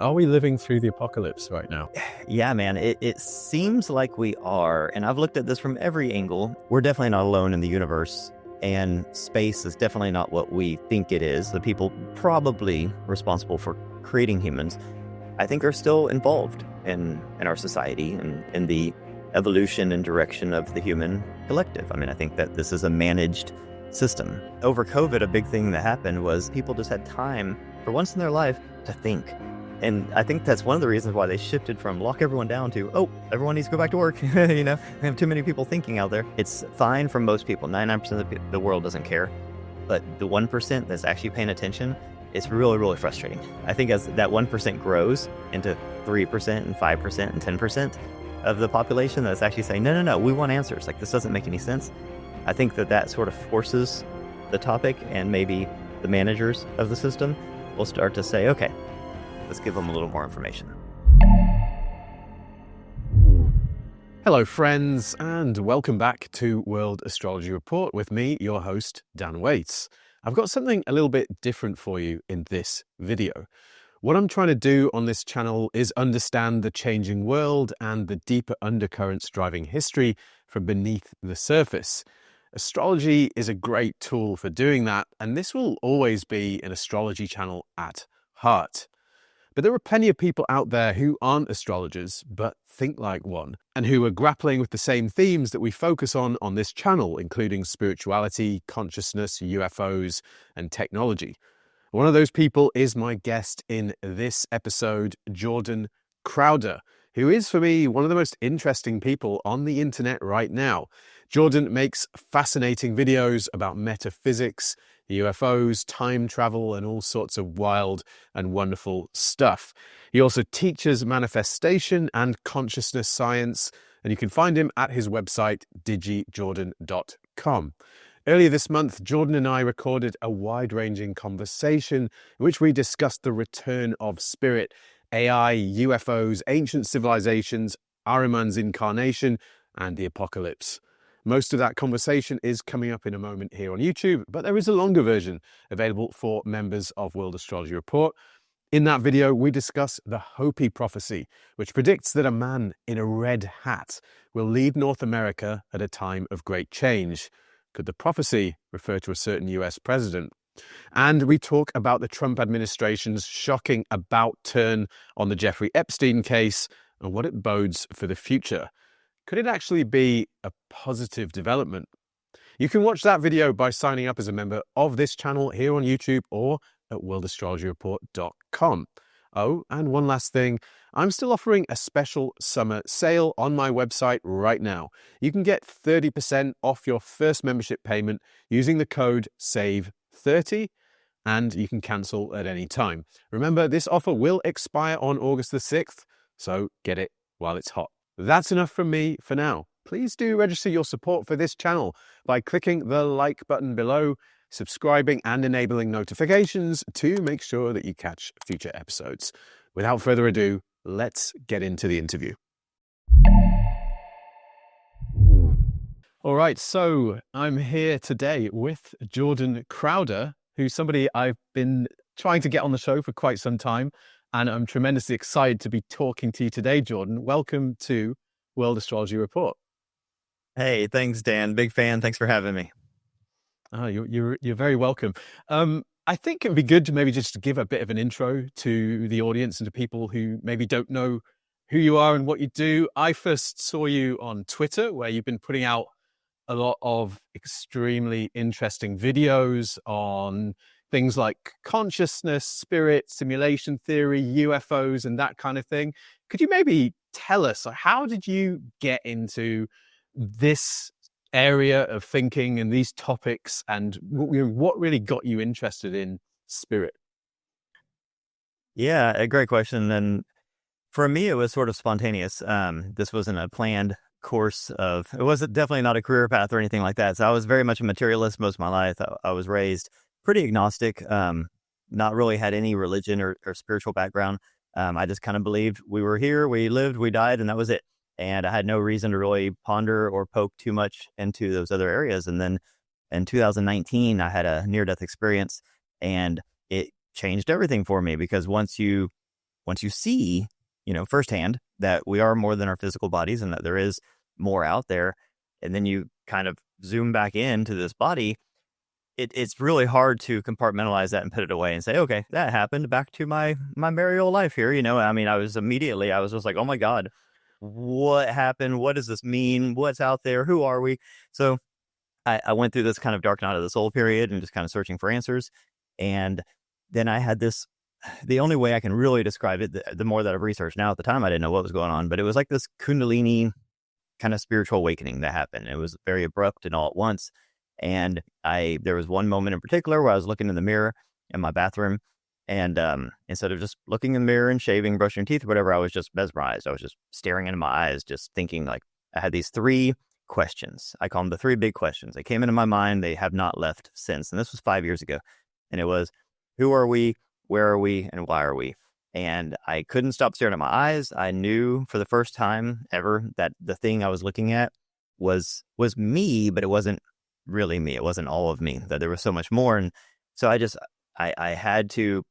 Are we living through the apocalypse right now? Yeah, man, it seems like we are. And I've looked at this from every angle. We're definitely not alone in the universe. And space is definitely not what we think it is. The people probably responsible for creating humans, I think, are still involved in our society and in the evolution and direction of the human collective. I mean, I think that this is a managed system. Over COVID, a big thing that happened was people just had time for once in their life to think. And I think that's one of the reasons why they shifted from lock everyone down to, oh, everyone needs to go back to work. We have too many people thinking out there. It's fine for most people. 99% of the world doesn't care. But the 1% that's actually paying attention, it's really, really frustrating. I think as that 1% grows into 3% and 5% and 10% of the population that's actually saying, no, we want answers. Like, this doesn't make any sense. I think that sort of forces the topic, and maybe the managers of the system will start to say, okay, let's give them a little more information. Hello, friends, and welcome back to World Astrology Report with me, your host, Dan Waits. I've got something a little bit different for you in this video. What I'm trying to do on this channel is understand the changing world and the deeper undercurrents driving history from beneath the surface. Astrology is a great tool for doing that, and this will always be an astrology channel at heart. But there are plenty of people out there who aren't astrologers, but think like one, and who are grappling with the same themes that we focus on this channel, including spirituality, consciousness, UFOs, and technology. One of those people is my guest in this episode, Jordan Crowder, who is, for me, one of the most interesting people on the internet right now. Jordan makes fascinating videos about metaphysics, UFOs, time travel, and all sorts of wild and wonderful stuff. He also teaches manifestation and consciousness science, and you can find him at his website, digijordan.com. Earlier this month, Jordan and I recorded a wide-ranging conversation in which we discussed the return of spirit, AI, UFOs, ancient civilizations, Arman's incarnation, and the apocalypse. Most of that conversation is coming up in a moment here on YouTube, but there is a longer version available for members of World Astrology Report. In that video, we discuss the Hopi prophecy, which predicts that a man in a red hat will lead North America at a time of great change. Could the prophecy refer to a certain US president? And we talk about the Trump administration's shocking about turn on the Jeffrey Epstein case and what it bodes for the future. Could it actually be a positive development? You can watch that video by signing up as a member of this channel here on YouTube or at worldastrologyreport.com. Oh, and one last thing, I'm still offering a special summer sale on my website right now. You can get 30% off your first membership payment using the code SAVE30, and you can cancel at any time. Remember, this offer will expire on August the 6th, so get it while it's hot. That's enough from me for now. Please do register your support for this channel by clicking the like button below, subscribing and enabling notifications to make sure that you catch future episodes. Without further ado, let's get into the interview. All right, so I'm here today with Jordan Crowder, who's somebody I've been trying to get on the show for quite some time. And I'm tremendously excited to be talking to you today, Jordan. Welcome to World Astrology Report. Hey, thanks, Dan. Big fan. Thanks for having me. Oh, you're very welcome. I think it would be good to maybe just give a bit of an intro to the audience and to people who maybe don't know who you are and what you do. I first saw you on Twitter, where you've been putting out a lot of extremely interesting videos on things like consciousness, spirit, simulation theory, UFOs, and that kind of thing. Could you maybe tell us, how did you get into this area of thinking and these topics, and what really got you interested in spirit? Yeah, a great question. And for me, it was sort of spontaneous. This wasn't a planned course it wasn't definitely not a career path or anything like that. So I was very much a materialist most of my life. I was raised pretty agnostic, not really had any religion or spiritual background. I just kind of believed we were here, we lived, we died, and that was it. And I had no reason to really ponder or poke too much into those other areas. And then in 2019, I had a near-death experience, and it changed everything for me, because once you once you see, firsthand that we are more than our physical bodies and that there is more out there, and then you kind of zoom back into this body, it's really hard to compartmentalize that and put it away and say, okay, that happened, back to my merry old life here. I mean, I was just like, oh my God, what happened? What does this mean? What's out there? Who are we? So I went through this kind of dark night of the soul period and just kind of searching for answers. And then I had the only way I can really describe it, the more that I've researched now, at the time I didn't know what was going on, but it was like this Kundalini kind of spiritual awakening that happened. It was very abrupt and all at once. And there was one moment in particular where I was looking in the mirror in my bathroom, and instead of just looking in the mirror and shaving, brushing your teeth, or whatever, I was just mesmerized. I was just staring into my eyes, just thinking, like, I had these 3 questions. I call them the 3 big questions. They came into my mind. They have not left since. And this was 5 years ago. And it was, who are we? Where are we? And why are we? And I couldn't stop staring at my eyes. I knew for the first time ever that the thing I was looking at was me, but it wasn't really me. It wasn't all of me, that there was so much more. And so I had to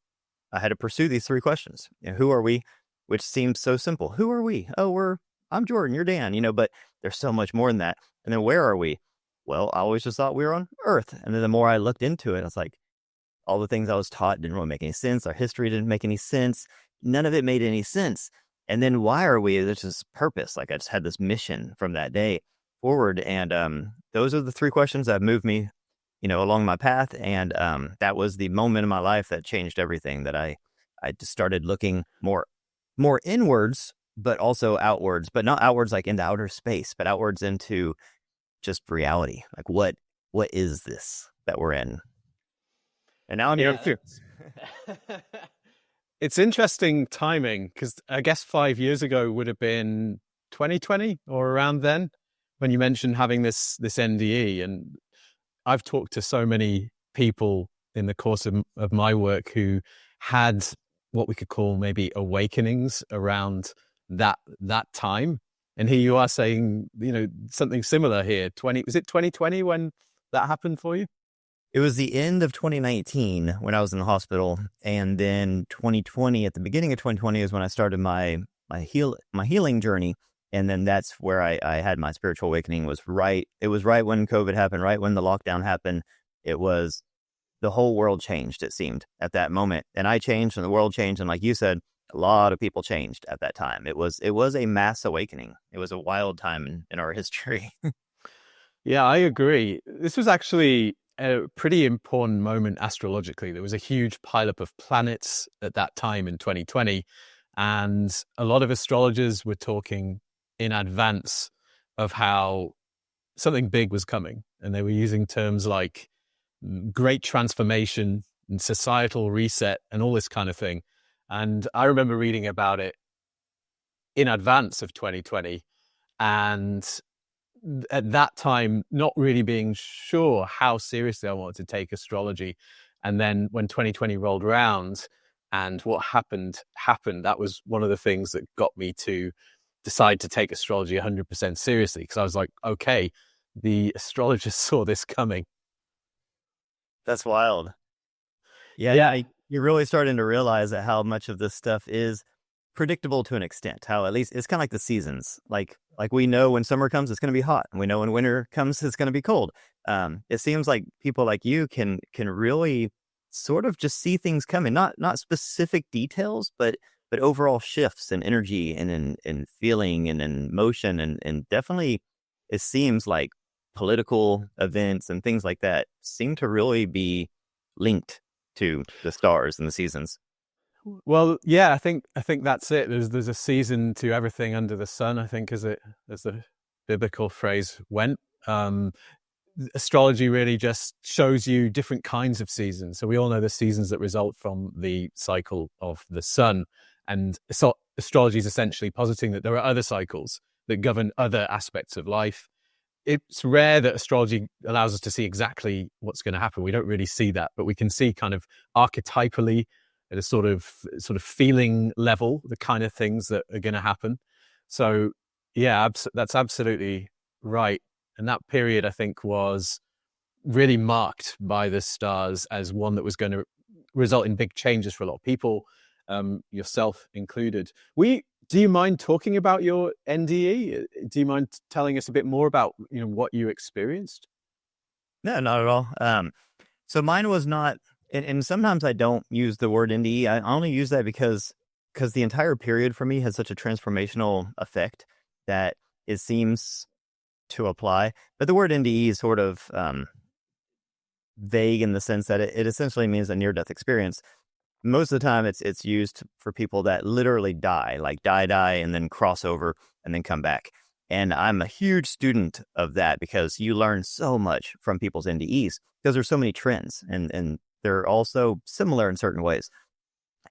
pursue these 3 questions. Who are we? Which seems so simple. Who are we? Oh, I'm Jordan, you're Dan, but there's so much more than that. And then where are we? Well, I always just thought we were on Earth. And then the more I looked into it, I was like, all the things I was taught didn't really make any sense. Our history didn't make any sense. None of it made any sense. And then why are we? There's this purpose. Like, I just had this mission from that day forward. And those are the 3 questions that moved me, along my path. And that was the moment in my life that changed everything, that I just started looking more inwards, but also outwards, but not outwards like into outer space, but outwards into just reality. Like, what is this that we're in? And now I'm here too. It's interesting timing, because I guess 5 years ago would have been 2020 or around then, when you mentioned having this NDE. And I've talked to so many people in the course of my work who had what we could call maybe awakenings around that time. And here you are saying, something similar here. Was it 2020 when that happened for you? It was the end of 2019 when I was in the hospital, and then 2020, at the beginning of 2020, is when I started my healing journey. And then that's where I had my spiritual awakening. It was right when COVID happened, right when the lockdown happened. It was, the whole world changed, it seemed, at that moment. And I changed, and the world changed, and like you said, a lot of people changed at that time. It was a mass awakening. It was a wild time in our history. Yeah, I agree. This was actually a pretty important moment astrologically. There was a huge pileup of planets at that time in 2020, and a lot of astrologers were talking in advance of how something big was coming, and they were using terms like great transformation and societal reset and all this kind of thing. And I remember reading about it in advance of 2020, and at that time, not really being sure how seriously I wanted to take astrology. And then when 2020 rolled around and what happened, that was one of the things that got me to decide to take astrology 100% seriously. Because I was like, okay, the astrologers saw this coming. That's wild. Yeah. You're really starting to realize that how much of this stuff is predictable to an extent. How, at least, it's kind of like the seasons. Like we know when summer comes, it's going to be hot, and we know when winter comes, it's going to be cold. It seems like people like you can really sort of just see things coming, not specific details, but overall shifts in energy and in feeling and in motion, and definitely it seems like political events and things like that seem to really be linked to the stars and the seasons. Well, yeah, I think that's it. There's a season to everything under the sun, I think, as the biblical phrase went. Astrology really just shows you different kinds of seasons. So we all know the seasons that result from the cycle of the sun. And so astrology is essentially positing that there are other cycles that govern other aspects of life. It's rare that astrology allows us to see exactly what's going to happen. We don't really see that, but we can see kind of archetypally at a sort of feeling level, the kind of things that are going to happen. So yeah, that's absolutely right. And that period, I think, was really marked by the stars as one that was going to result in big changes for a lot of people. yourself included. Do you mind talking about your NDE? Do you mind telling us a bit more about what you experienced? No, not at all. So mine was not, and sometimes I don't use the word NDE. I only use that because the entire period for me has such a transformational effect that it seems to apply. But the word NDE is sort of vague in the sense that it essentially means a near-death experience. Most of the time, it's used for people that literally die, like die, and then cross over and then come back. And I'm a huge student of that because you learn so much from people's NDEs because there's so many trends and they're also similar in certain ways.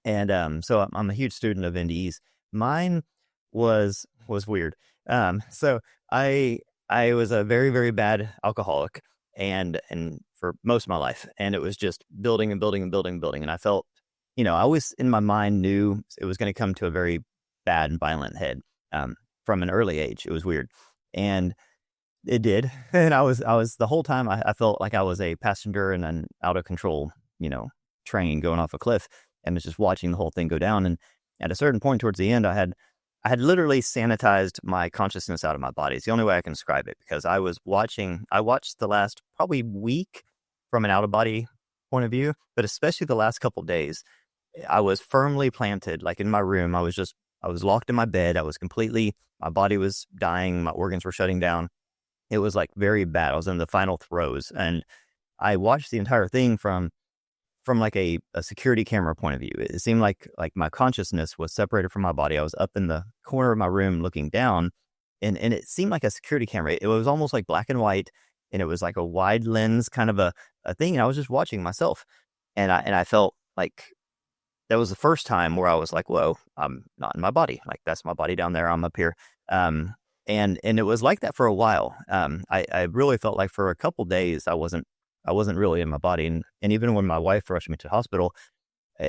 And so I'm a huge student of NDEs. Mine was weird. So I was a very, very bad alcoholic and for most of my life, and it was just building and building and building and building. And I felt, I always in my mind knew it was going to come to a very bad and violent head from an early age. It was weird, and it did. And I was the whole time I felt like I was a passenger in an out of control, train going off a cliff, and was just watching the whole thing go down. And at a certain point towards the end, I had literally sanitized my consciousness out of my body. It's the only way I can describe it, because I watched the last probably week from an out of body point of view, but especially the last couple of days, I was firmly planted, like in my room. I was locked in my bed. My body was dying. My organs were shutting down. It was like very bad. I was in the final throes, and I watched the entire thing from like a security camera point of view. It seemed like my consciousness was separated from my body. I was up in the corner of my room looking down, and it seemed like a security camera. It was almost like black and white, and it was like a wide lens kind of a thing. And I was just watching myself, and I felt like that was the first time where I was like, whoa, I'm not in my body. Like, that's my body down there. I'm up here. And it was like that for a while. I really felt like for a couple days, I wasn't really in my body. And even when my wife rushed me to the hospital,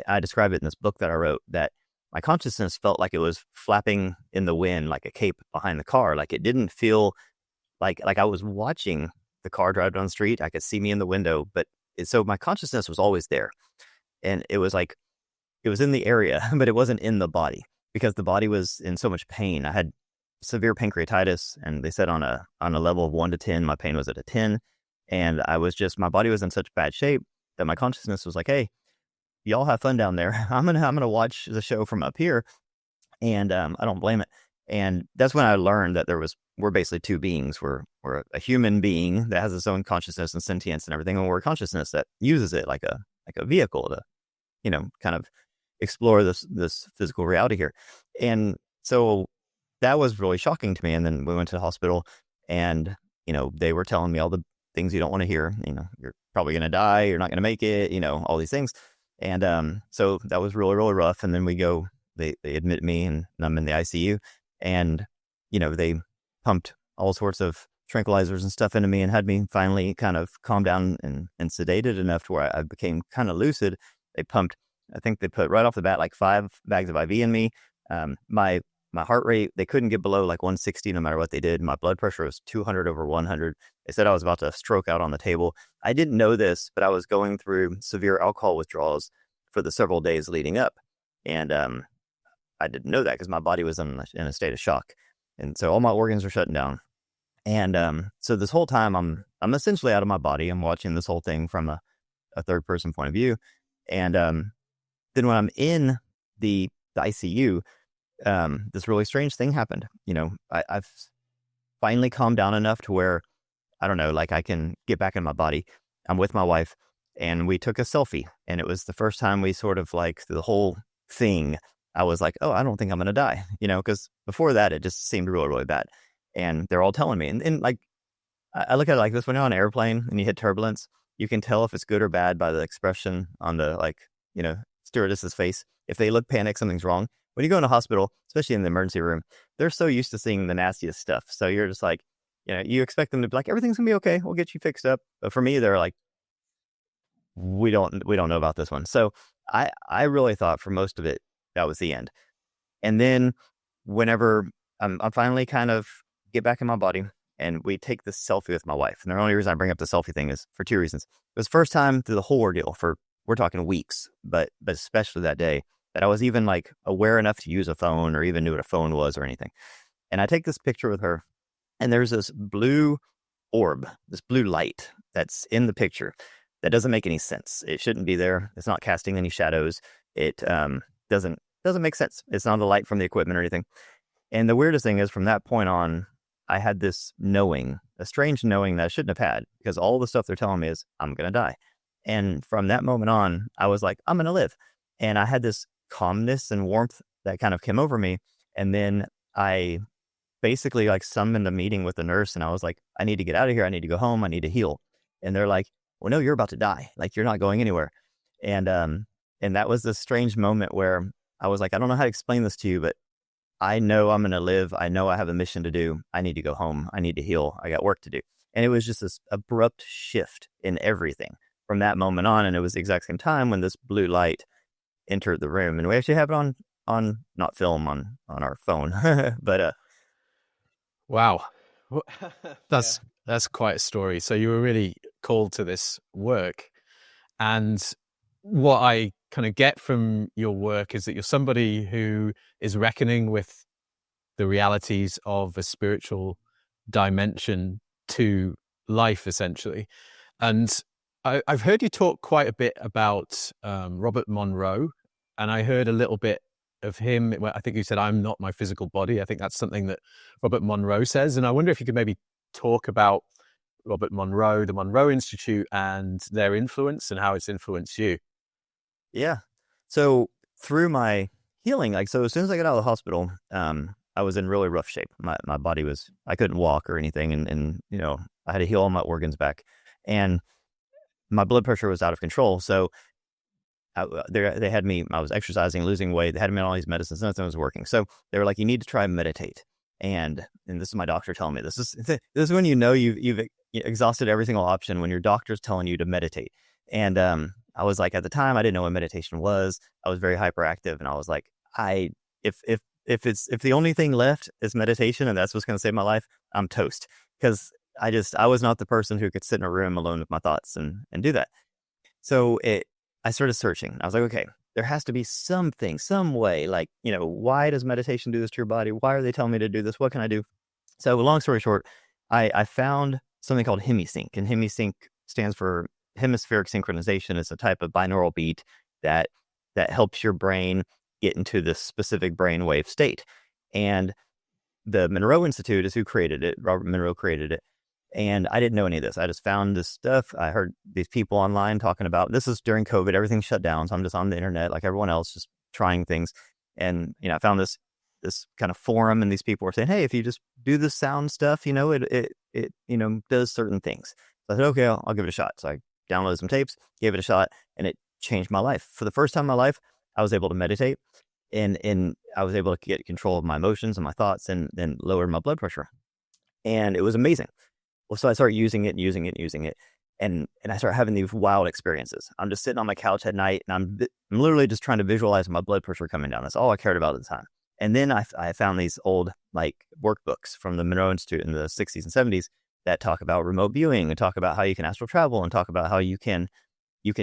I describe it in this book that I wrote, that my consciousness felt like it was flapping in the wind, like a cape behind the car. Like, it didn't feel like I was watching the car drive down the street. I could see me in the window, so my consciousness was always there. And it was like, it was in the area, but it wasn't in the body, because the body was in so much pain. I had severe pancreatitis, and they said on a level of 1 to 10, my pain was at a 10. And my body was in such bad shape that my consciousness was like, hey, y'all have fun down there. I'm gonna watch the show from up here. And I don't blame it. And that's when I learned that we're basically two beings. We're a human being that has its own consciousness and sentience and everything, and we're a consciousness that uses it like a vehicle to, kind of explore this physical reality here. And so that was really shocking to me. And then we went to the hospital, and they were telling me all the things you don't want to hear. You're probably going to die, you're not going to make it, all these things. And so that was really, really rough. And then they admit me, and I'm in the ICU, and they pumped all sorts of tranquilizers and stuff into me, and had me finally kind of calm down and sedated enough to where I became kind of lucid. I think they put right off the bat like 5 bags of IV in me. My heart rate, they couldn't get below like 160 no matter what they did. My blood pressure was 200 over 100. They said I was about to stroke out on the table. I didn't know this, but I was going through severe alcohol withdrawals for the several days leading up. And I didn't know that because my body was in a state of shock. And so all my organs were shutting down. And so this whole time I'm essentially out of my body. I'm watching this whole thing from a third person point of view. And then when I'm in the ICU, this really strange thing happened. I've finally calmed down enough to where, I don't know, like I can get back in my body. I'm with my wife, and we took a selfie, and it was the first time we sort of like the whole thing. I was like, oh, I don't think I'm going to die, because before that, it just seemed really, really bad. And they're all telling me, and like, I look at it like this: when you're on an airplane and you hit turbulence, you can tell if it's good or bad by the expression on the stewardess's face. If they look panicked, something's wrong. When you go in a hospital, especially in the emergency room, they're so used to seeing the nastiest stuff. So you're just like, you expect them to be like, everything's gonna be okay, we'll get you fixed up. But for me, they're like, we don't know about this one. So I really thought for most of it, that was the end. And then whenever I'm finally kind of get back in my body, and we take this selfie with my wife. And the only reason I bring up the selfie thing is for 2 reasons. It was the first time through the whole ordeal we're talking weeks, but especially that day, that I was even like aware enough to use a phone or even knew what a phone was or anything. And I take this picture with her, and there's this blue orb, this blue light that's in the picture that doesn't make any sense. It shouldn't be there. It's not casting any shadows. It doesn't make sense. It's not a light from the equipment or anything. And the weirdest thing is, from that point on, I had this knowing, a strange knowing that I shouldn't have had, because all the stuff they're telling me is I'm going to die. And from that moment on, I was like, I'm going to live. And I had this calmness and warmth that kind of came over me. And then I basically like summoned a meeting with the nurse, and I was like, I need to get out of here. I need to go home. I need to heal. And they're like, well, no, you're about to die. Like, you're not going anywhere. And that was this strange moment where I was like, I don't know how to explain this to you, but I know I'm going to live. I know I have a mission to do. I need to go home. I need to heal. I got work to do. And it was just this abrupt shift in everything from that moment on. And it was the exact same time when this blue light entered the room. And we actually have it on not film, on our phone. But wow. That's quite a story. So you were really called to this work. And what I kind of get from your work is that you're somebody who is reckoning with the realities of a spiritual dimension to life, essentially. And I've heard you talk quite a bit about Robert Monroe, and I heard a little bit of him. I think you said, I'm not my physical body. I think that's something that Robert Monroe says. And I wonder if you could maybe talk about Robert Monroe, the Monroe Institute, and their influence and how it's influenced you. Yeah. So through my healing, like, so as soon as I got out of the hospital, I was in really rough shape. My body was, I couldn't walk or anything. And, you know, I had to heal all my organs back, and my blood pressure was out of control. So they had me, I was exercising, losing weight. They had me on all these medicines. Nothing was working. So they were like, you need to try and meditate. And this is my doctor telling me, this is when you know you've exhausted every single option, when your doctor's telling you to meditate. And I was like, at the time, I didn't know what meditation was. I was very hyperactive, and I was like, if the only thing left is meditation, and that's what's going to save my life, I'm toast. Because I was not the person who could sit in a room alone with my thoughts and do that. So I started searching. I was like, okay, there has to be something, some way, like, you know, why does meditation do this to your body? Why are they telling me to do this? What can I do? So long story short, I found something called Hemisync, and Hemisync stands for hemispheric synchronization. Is a type of binaural beat that helps your brain get into this specific brainwave state. And the Monroe Institute is who created it. Robert Monroe created it. And I didn't know any of this. I just found this stuff. I heard these people online talking about, this is during COVID, everything shut down. So I'm just on the internet like everyone else, just trying things. And, you know, I found this kind of forum, and these people were saying, hey, if you just do the sound stuff, you know, it you know, does certain things. So I said, okay, I'll give it a shot. So I downloaded some tapes, gave it a shot, and it changed my life. For the first time in my life, I was able to meditate, and I was able to get control of my emotions and my thoughts, and then lower my blood pressure. And it was amazing. Well, so I started using it, and I started having these wild experiences. I'm just sitting on my couch at night, and I'm literally just trying to visualize my blood pressure coming down. That's all I cared about at the time. And then I found these old like workbooks from the Monroe Institute in the 60s and 70s that talk about remote viewing, and talk about how you can astral travel, and talk about how you can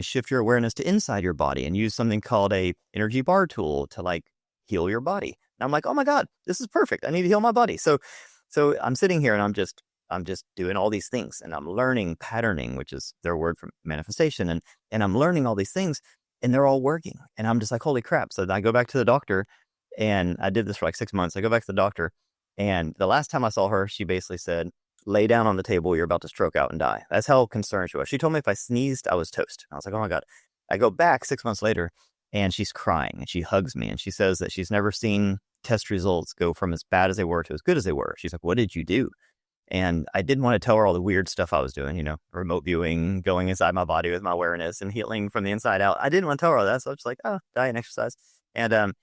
shift your awareness to inside your body and use something called a energy bar tool to like heal your body. And I'm like, oh my God, this is perfect. I need to heal my body. So I'm sitting here, and I'm just doing all these things, and I'm learning patterning, which is their word for manifestation. And I'm learning all these things, and they're all working. And I'm just like, holy crap. So then I go back to the doctor, and I did this for like 6 months. I go back to the doctor, and the last time I saw her, she basically said, lay down on the table. You're about to stroke out and die. That's how concerned she was. She told me if I sneezed, I was toast. I was like, oh my God. I go back 6 months later, and she's crying, and she hugs me, and she says that she's never seen test results go from as bad as they were to as good as they were. She's like, what did you do? And I didn't want to tell her all the weird stuff I was doing, you know, remote viewing, going inside my body with my awareness, and healing from the inside out. I didn't want to tell her all that. So I was just like, oh, diet and exercise. And,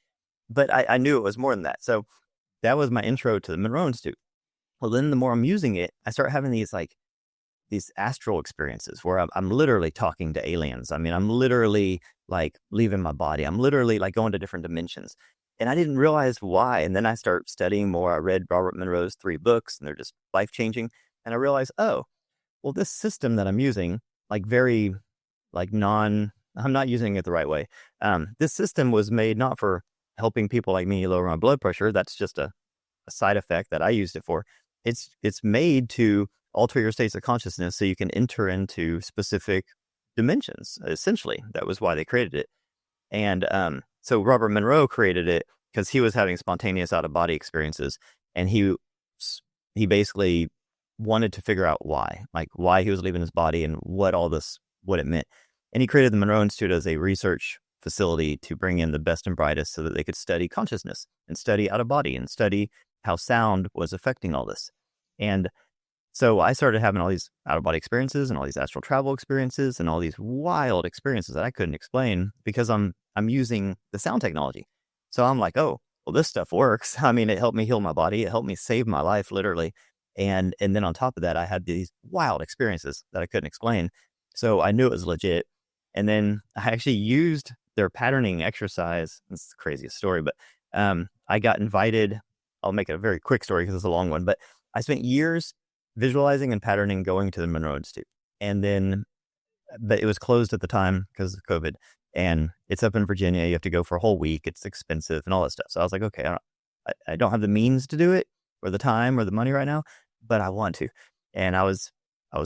but I knew it was more than that. So that was my intro to the Monroe Institute. Well, then the more I'm using it, I start having these astral experiences where I'm literally talking to aliens. I mean, I'm literally like leaving my body. I'm literally like going to different dimensions. And I didn't realize why. And then I start studying more. I read Robert Monroe's 3 books, and they're just life-changing. And I realized, oh, well, this system that I'm using, like very like I'm not using it the right way. This system was made not for helping people like me lower my blood pressure. That's just a side effect that I used it for. It's made to alter your states of consciousness so you can enter into specific dimensions. Essentially, that was why they created it. And so Robert Monroe created it because he was having spontaneous out of body experiences, and he basically wanted to figure out why he was leaving his body and what it meant. And he created the Monroe Institute as a research facility to bring in the best and brightest so that they could study consciousness and study out of body and study how sound was affecting all this. And so I started having all these out of body experiences and all these astral travel experiences and all these wild experiences that I couldn't explain because I'm using the sound technology. So I'm like, oh, well, this stuff works. I mean, it helped me heal my body. It helped me save my life, literally. And then on top of that, I had these wild experiences that I couldn't explain. So I knew it was legit. And then I actually used their patterning exercise. It's the craziest story, but I got invited. I'll make it a very quick story because it's a long one, but I spent years visualizing and patterning going to the Monroe Institute. And then, but it was closed at the time because of COVID, and it's up in Virginia. You have to go for a whole week. It's expensive and all that stuff. So I was like, okay, I don't have the means to do it or the time or the money right now, but I want to. And I was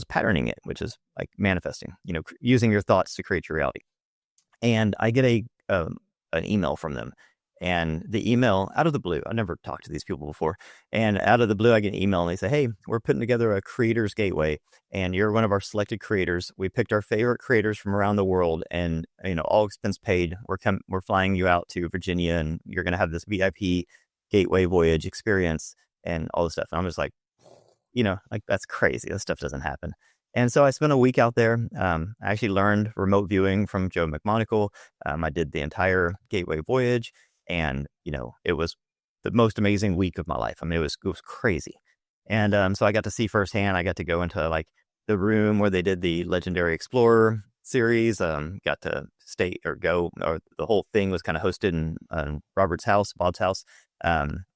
patterning it, which is like manifesting, using your thoughts to create your reality. And I get an email from them. And the email, out of the blue, I never talked to these people before. And out of the blue, I get an email and they say, hey, we're putting together a creators gateway and you're one of our selected creators. We picked our favorite creators from around the world and, all expense paid. We're flying you out to Virginia and you're going to have this VIP gateway voyage experience and all this stuff. And I'm just like, that's crazy. This stuff doesn't happen. And so I spent a week out there. I actually learned remote viewing from Joe McMonagle. I did the entire gateway voyage. And, it was the most amazing week of my life. I mean, it was crazy. And so I got to see firsthand, I got to go into like the room where they did the Legendary Explorer series, got to the whole thing was kind of hosted in Bob's house.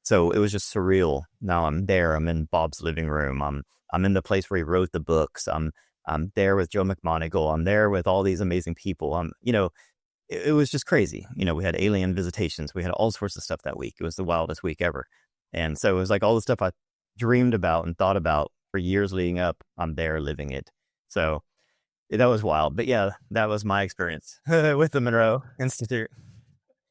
So it was just surreal. Now I'm there, I'm in Bob's living room. I'm in the place where he wrote the books. I'm there with Joe McMonagle. I'm there with all these amazing people. It was just crazy. We had alien visitations. We had all sorts of stuff that week. It was the wildest week ever. And so it was like all the stuff I dreamed about and thought about for years leading up. I'm there living it. So that was wild. But yeah, that was my experience with the Monroe Institute.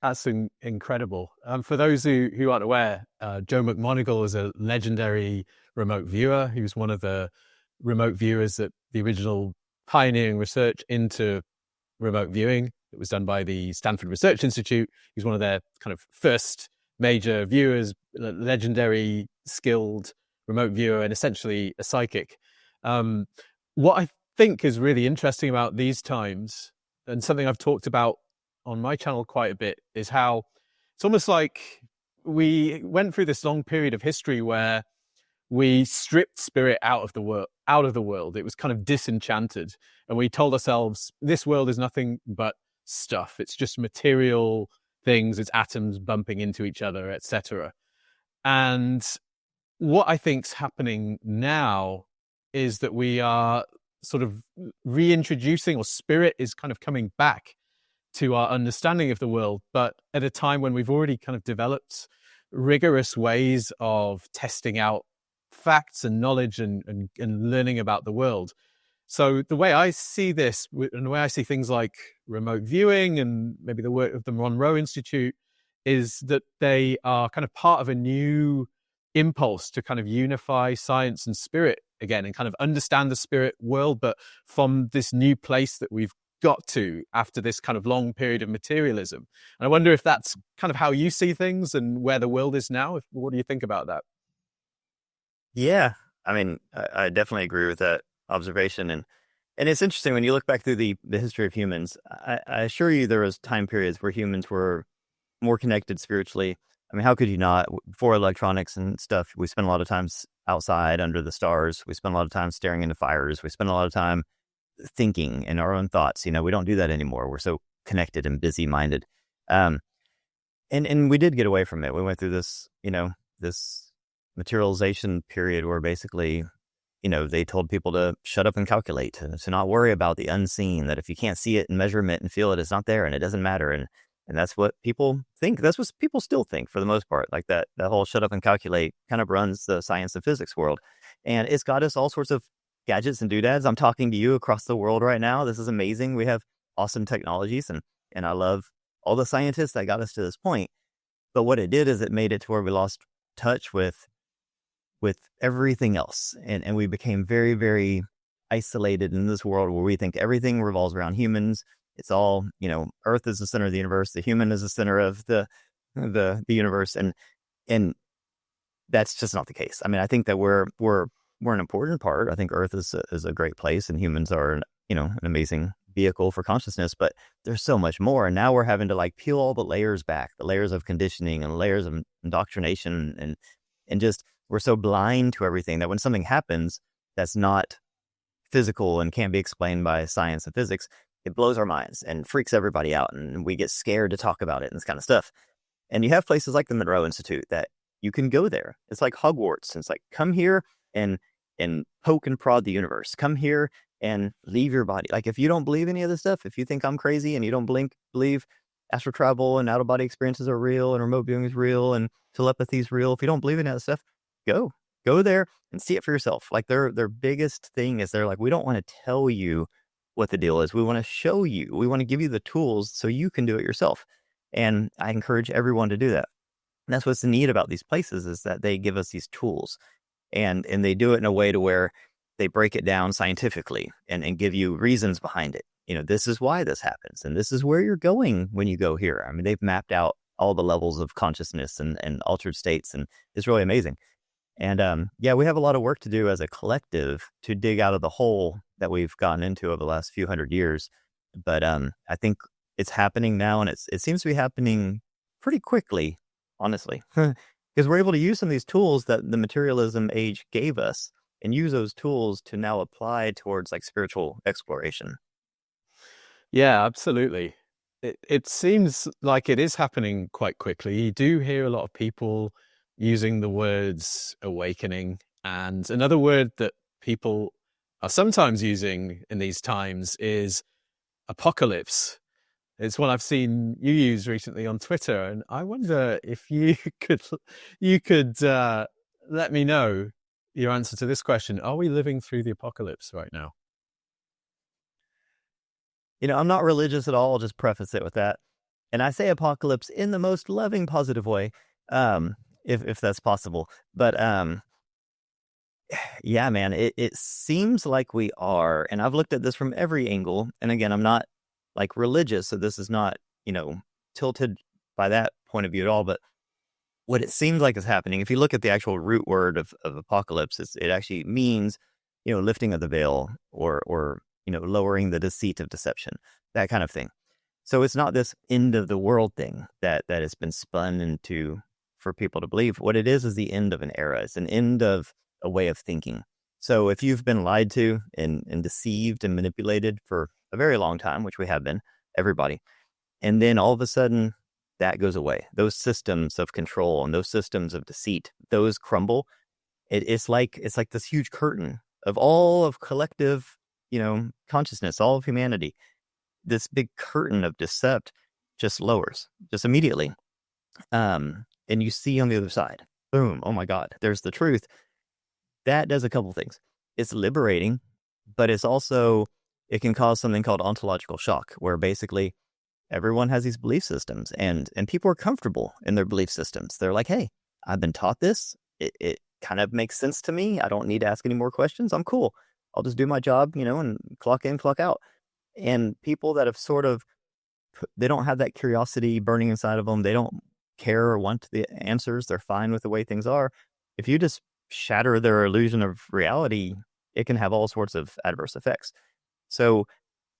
That's incredible. For those who aren't aware, Joe McMonagle is a legendary remote viewer. He was one of the remote viewers that the original pioneering research into remote viewing. It was done by the Stanford Research Institute. He's one of their kind of first major viewers, legendary, skilled remote viewer, and essentially a psychic. What I think is really interesting about these times, and something I've talked about on my channel quite a bit, is how it's almost like we went through this long period of history where we stripped spirit out of the world. It was kind of disenchanted, and we told ourselves this world is nothing but stuff. It's just material things. It's atoms bumping into each other, etc. And what I think's happening now is that we are sort of reintroducing, or spirit is kind of coming back to our understanding of the world, but at a time when we've already kind of developed rigorous ways of testing out facts and knowledge and learning about the world. So the way I see this, and the way I see things like remote viewing and maybe the work of the Monroe Institute, is that they are kind of part of a new impulse to kind of unify science and spirit again and kind of understand the spirit world, but from this new place that we've got to after this kind of long period of materialism. And I wonder if that's kind of how you see things and where the world is now. What do you think about that? Yeah, I mean, I definitely agree with that observation. And it's interesting when you look back through the history of humans, I assure you there was time periods where humans were more connected spiritually. I mean, how could you not? Before electronics and stuff, we spent a lot of time outside under the stars. We spent a lot of time staring into fires. We spent a lot of time thinking in our own thoughts. We don't do that anymore. We're so connected and busy minded. And we did get away from it. We went through this, this materialization period where basically they told people to shut up and calculate, to not worry about the unseen, that if you can't see it and measurement and feel it, it's not there and it doesn't matter. And that's what people think. That's what people still think for the most part. Like that whole shut up and calculate kind of runs the science and physics world. And it's got us all sorts of gadgets and doodads. I'm talking to you across the world right now. This is amazing. We have awesome technologies, and I love all the scientists that got us to this point. But what it did is it made it to where we lost touch with everything else. And we became very, very isolated in this world where we think everything revolves around humans. It's all, Earth is the center of the universe. The human is the center of the universe. And that's just not the case. I mean, I think that we're an important part. I think Earth is a great place, and humans are, an amazing vehicle for consciousness, but there's so much more. And now we're having to like peel all the layers back, the layers of conditioning and layers of indoctrination, and just, we're so blind to everything that when something happens that's not physical and can't be explained by science and physics, it blows our minds and freaks everybody out, and we get scared to talk about it and this kind of stuff. And you have places like the Monroe Institute that you can go there. It's like Hogwarts. It's like, come here and poke and prod the universe. Come here and leave your body. Like, if you don't believe any of this stuff, if you think I'm crazy and you don't believe astral travel and out of body experiences are real and remote viewing is real and telepathy is real, if you don't believe any of that stuff, go there and see it for yourself. Like, their biggest thing is they're like, we don't want to tell you what the deal is. We want to show you. We want to give you the tools so you can do it yourself. And I encourage everyone to do that. And that's what's neat about these places, is that they give us these tools, and they do it in a way to where they break it down scientifically and give you reasons behind it. This is why this happens, and this is where you're going when you go here. I mean, they've mapped out all the levels of consciousness and altered states, and it's really amazing. And we have a lot of work to do as a collective to dig out of the hole that we've gotten into over the last few hundred years. But I think it's happening now, and it seems to be happening pretty quickly, honestly, because we're able to use some of these tools that the materialism age gave us and use those tools to now apply towards like spiritual exploration. Yeah, absolutely. It seems like it is happening quite quickly. You do hear a lot of people using the words awakening, and another word that people are sometimes using in these times is apocalypse. It's one I've seen you use recently on Twitter, and I wonder if you could let me know your answer to this question. Are we living through the apocalypse right now? I'm not religious at all. I'll just preface it with that. And I say apocalypse in the most loving, positive way, if that's possible. But yeah, man, it seems like we are. And I've looked at this from every angle. And again, I'm not like religious, so this is not, tilted by that point of view at all. But what it seems like is happening, if you look at the actual root word of apocalypse, it actually means, lifting of the veil or lowering the deceit of deception, that kind of thing. So it's not this end of the world thing that has been spun into for people to believe. What it is the end of an era. It's an end of a way of thinking. So if you've been lied to and deceived and manipulated for a very long time, which we have been, everybody, and then all of a sudden that goes away, those systems of control and those systems of deceit, those crumble. It's like this huge curtain of all of collective, consciousness, all of humanity. This big curtain of decept just lowers, just immediately. And you see on the other side, boom, oh my God, there's the truth. That does a couple things. It's liberating, but it's also, it can cause something called ontological shock, where basically everyone has these belief systems and people are comfortable in their belief systems. They're like, hey, I've been taught this. It kind of makes sense to me. I don't need to ask any more questions. I'm cool. I'll just do my job, and clock in, clock out. And people that have sort of, they don't have that curiosity burning inside of them. They don't care or want the answers. They're fine with the way things are. If you just shatter their illusion of reality, it can have all sorts of adverse effects. So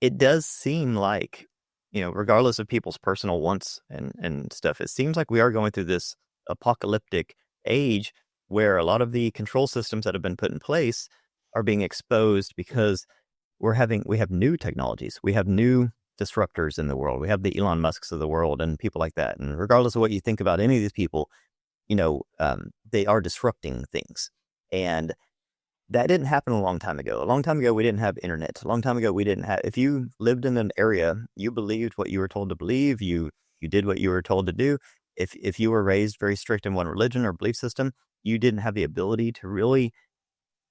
it does seem like, regardless of people's personal wants and stuff, it seems like we are going through this apocalyptic age where a lot of the control systems that have been put in place are being exposed because we have new technologies. We have new disruptors in the world. We have the Elon Musks of the world and people like that. And regardless of what you think about any of these people, they are disrupting things. And That didn't happen a long time ago. A long time ago, we didn't have internet. A long time ago, we didn't have, if you lived in an area, you believed what you were told to believe, you did what you were told to do. If you were raised very strict in one religion or belief system, you didn't have the ability to really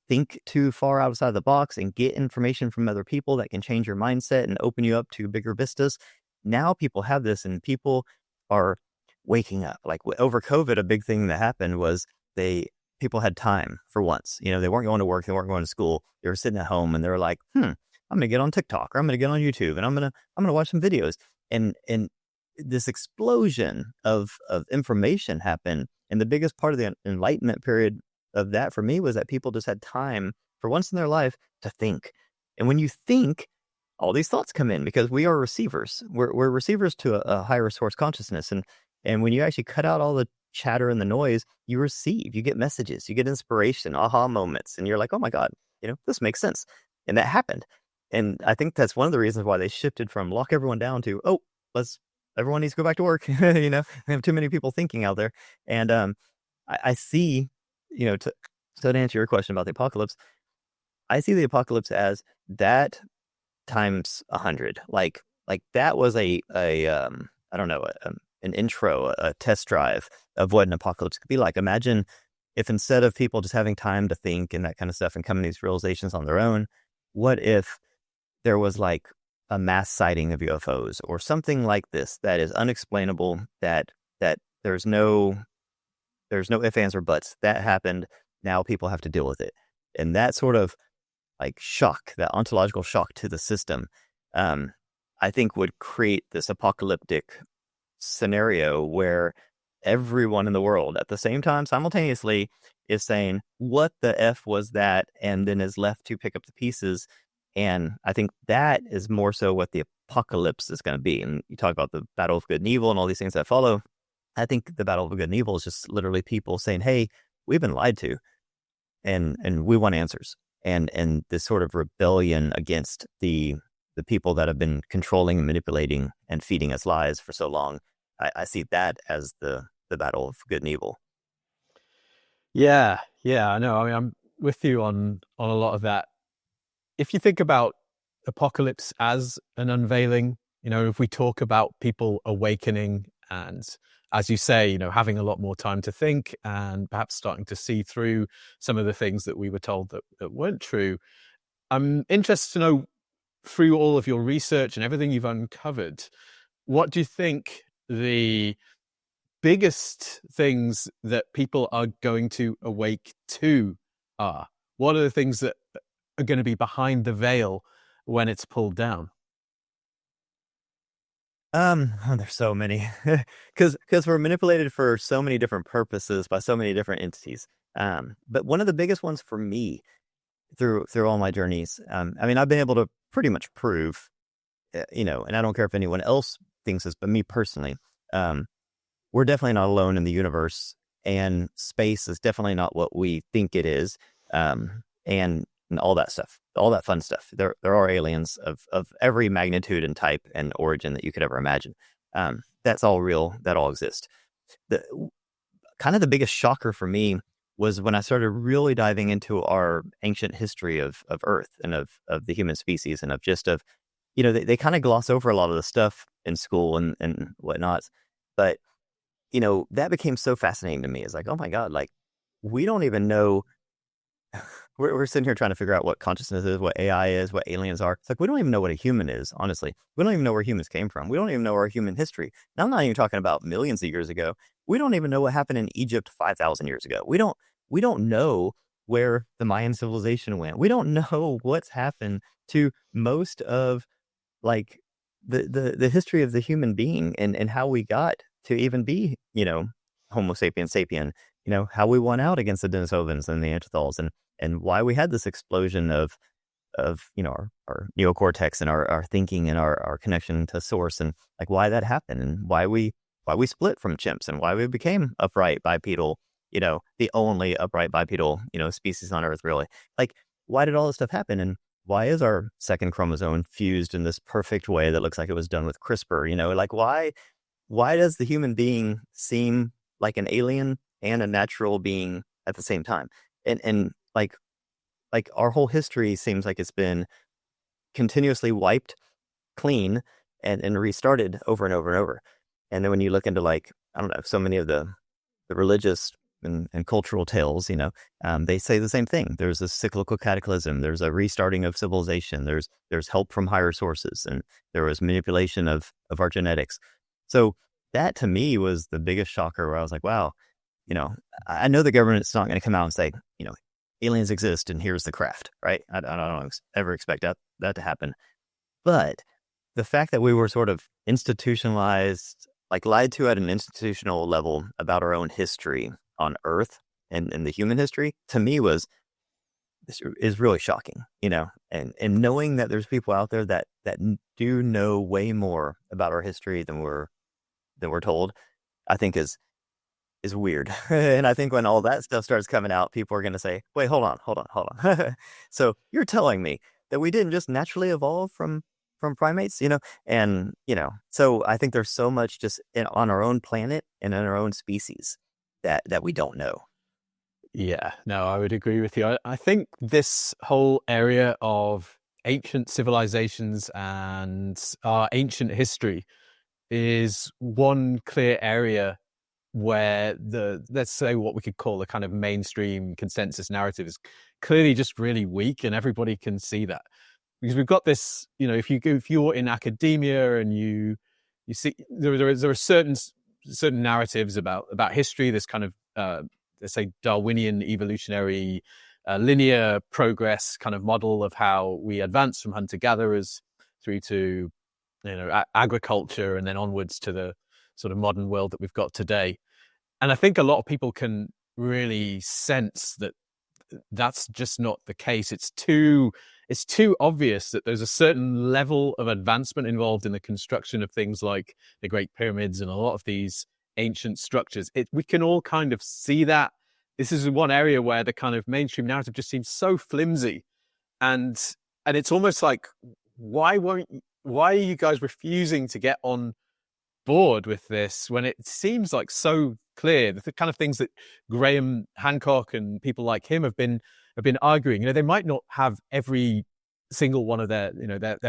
think too far outside the box and get information from other people that can change your mindset and open you up to bigger vistas. Now people have this, and people are waking up. Like over COVID, a big thing that happened was people had time for once. They weren't going to work, they weren't going to school. They were sitting at home and they were like, I'm going to get on TikTok, or I'm going to get on YouTube, and I'm going to watch some videos. And this explosion of information happened. And the biggest part of the enlightenment period of that for me was that people just had time for once in their life to think. And when you think, all these thoughts come in, because we are receivers. We're receivers to a higher source consciousness. And when you actually cut out all the chatter and the noise, you get messages, you get inspiration, aha moments, and you're like, oh my God, this makes sense. And that happened. And I think that's one of the reasons why they shifted from lock everyone down to, everyone needs to go back to work. We have too many people thinking out there. And I see, to answer your question about the apocalypse, I see the apocalypse as that times 100. Like that was I don't know, an intro, a test drive of what an apocalypse could be like. Imagine if instead of people just having time to think and that kind of stuff and coming to these realizations on their own, what if there was like a mass sighting of UFOs or something like this that is unexplainable, that there's no ifs, ands, or buts. That happened. Now people have to deal with it. And that sort of like shock, that ontological shock to the system, I think would create this apocalyptic scenario where everyone in the world at the same time simultaneously is saying, what the F was that? And then is left to pick up the pieces. And I think that is more so what the apocalypse is going to be. And you talk about the battle of good and evil and all these things that follow. I think the battle of good and evil is just literally people saying, hey, we've been lied to, and we want answers. And this sort of rebellion against the people that have been controlling and manipulating and feeding us lies for so long. I see that as the battle of good and evil. Yeah, I know. I mean, I'm with you on a lot of that. If you think about apocalypse as an unveiling, if we talk about people awakening and, as you say, having a lot more time to think and perhaps starting to see through some of the things that we were told that weren't true, I'm interested to know, through all of your research and everything you've uncovered, what do you think the biggest things that people are going to awake to are? What are the things that are going to be behind the veil when it's pulled down? There's so many, because we're manipulated for so many different purposes by so many different entities. But one of the biggest ones for me through all my journeys, I mean, I've been able to pretty much prove, and I don't care if anyone else thinks this, but me personally, we're definitely not alone in the universe, and space is definitely not what we think it is. And all that stuff, all that fun stuff. There are aliens of every magnitude and type and origin that you could ever imagine. That's all real. That all exists. The kind of the biggest shocker for me was when I started really diving into our ancient history of Earth and of the human species, and they kind of gloss over a lot of the stuff in school and whatnot. But, that became so fascinating to me. It's like, oh my God, like we don't even know. We're sitting here trying to figure out what consciousness is, what AI is, what aliens are. It's like, we don't even know what a human is, honestly. We don't even know where humans came from. We don't even know our human history. Now, I'm not even talking about millions of years ago. We don't even know what happened in Egypt 5,000 years ago. We don't know where the Mayan civilization went. We don't know what's happened to most of like the history of the human being and how we got to even be, Homo sapiens sapien, how we won out against the Denisovans and the Neanderthals, and why we had this explosion of our neocortex and our thinking and our connection to source, and like why that happened, and why we split from chimps, and why we became upright bipedal, the only upright bipedal, species on Earth, really. Like, why did all this stuff happen? And why is our second chromosome fused in this perfect way that looks like it was done with CRISPR? Like why does the human being seem like an alien and a natural being at the same time? And like, like our whole history seems like it's been continuously wiped clean and restarted over and over and over. And then when you look into, like, I don't know, so many of the religious and cultural tales, they say the same thing. There's a cyclical cataclysm. There's a restarting of civilization. There's help from higher sources, and there was manipulation of our genetics. So that to me was the biggest shocker, where I was like, wow, I know the government's not going to come out and say, aliens exist and here's the craft, right? I don't ever expect that to happen. But the fact that we were sort of institutionalized, like lied to at an institutional level about our own history on Earth and the human history, to me is really shocking, and knowing that there's people out there that do know way more about our history than we're told, I think is weird. And I think when all that stuff starts coming out, people are going to say, wait, hold on. So you're telling me that we didn't just naturally evolve from primates, and, so I think there's so much just on our own planet and in our own species that we don't know. Yeah, no, I would agree with you. I think this whole area of ancient civilizations and our ancient history is one clear area where let's say what we could call the kind of mainstream consensus narrative is clearly just really weak, and everybody can see that. Because we've got this, if you're in academia and you see there are certain narratives about history, this kind of let's say Darwinian evolutionary linear progress kind of model of how we advance from hunter-gatherers through to agriculture and then onwards to the sort of modern world that we've got today. And I think a lot of people can really sense that that's just not the case. It's too obvious that there's a certain level of advancement involved in the construction of things like the Great Pyramids and a lot of these ancient structures. We can all kind of see that. This is one area where the kind of mainstream narrative just seems so flimsy, and it's almost like, why are you guys refusing to get on board with this when it seems like so clear? The kind of things that Graham Hancock and people like him have been arguing. They might not have every single one of their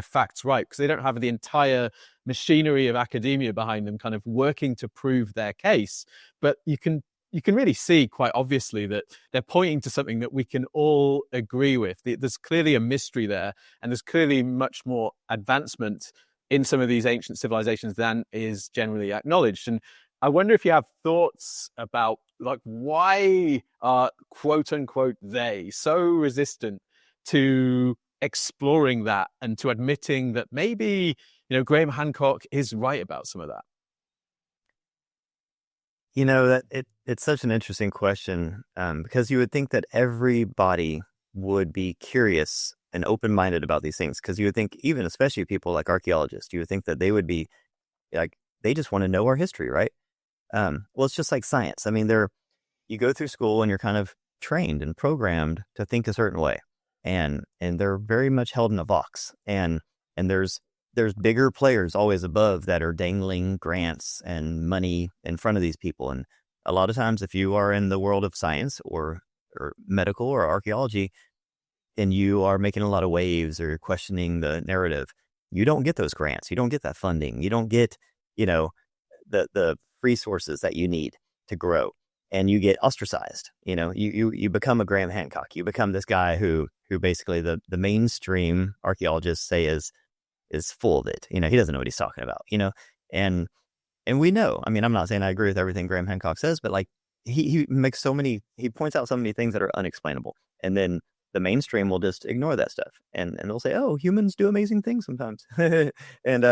facts right, because they don't have the entire machinery of academia behind them kind of working to prove their case. But you can really see quite obviously that they're pointing to something that we can all agree with. There's clearly a mystery there, and there's clearly much more advancement in some of these ancient civilizations than is generally acknowledged. And I wonder if you have thoughts about, like, why are quote unquote they so resistant to exploring that and to admitting that maybe, Graham Hancock is right about some of that? That it's such an interesting question, because you would think that everybody would be curious and open-minded about these things, because you would think, even especially people like archaeologists, you would think that they would be like, they just want to know our history, right? Well, it's just like science. I mean, you go through school and you're kind of trained and programmed to think a certain way, and they're very much held in a box, and there's bigger players always above that are dangling grants and money in front of these people. And a lot of times, if you are in the world of science or medical or archaeology, and you are making a lot of waves or questioning the narrative, you don't get those grants. You don't get that funding. You don't get, the resources that you need to grow, and you get ostracized. You become a Graham Hancock. You become this guy who basically the mainstream archaeologists say is full of it. He doesn't know what he's talking about, and we know, I mean, I'm not saying I agree with everything Graham Hancock says, but like he points out so many things that are unexplainable. And then the mainstream will just ignore that stuff, and they'll say, oh, humans do amazing things sometimes. And,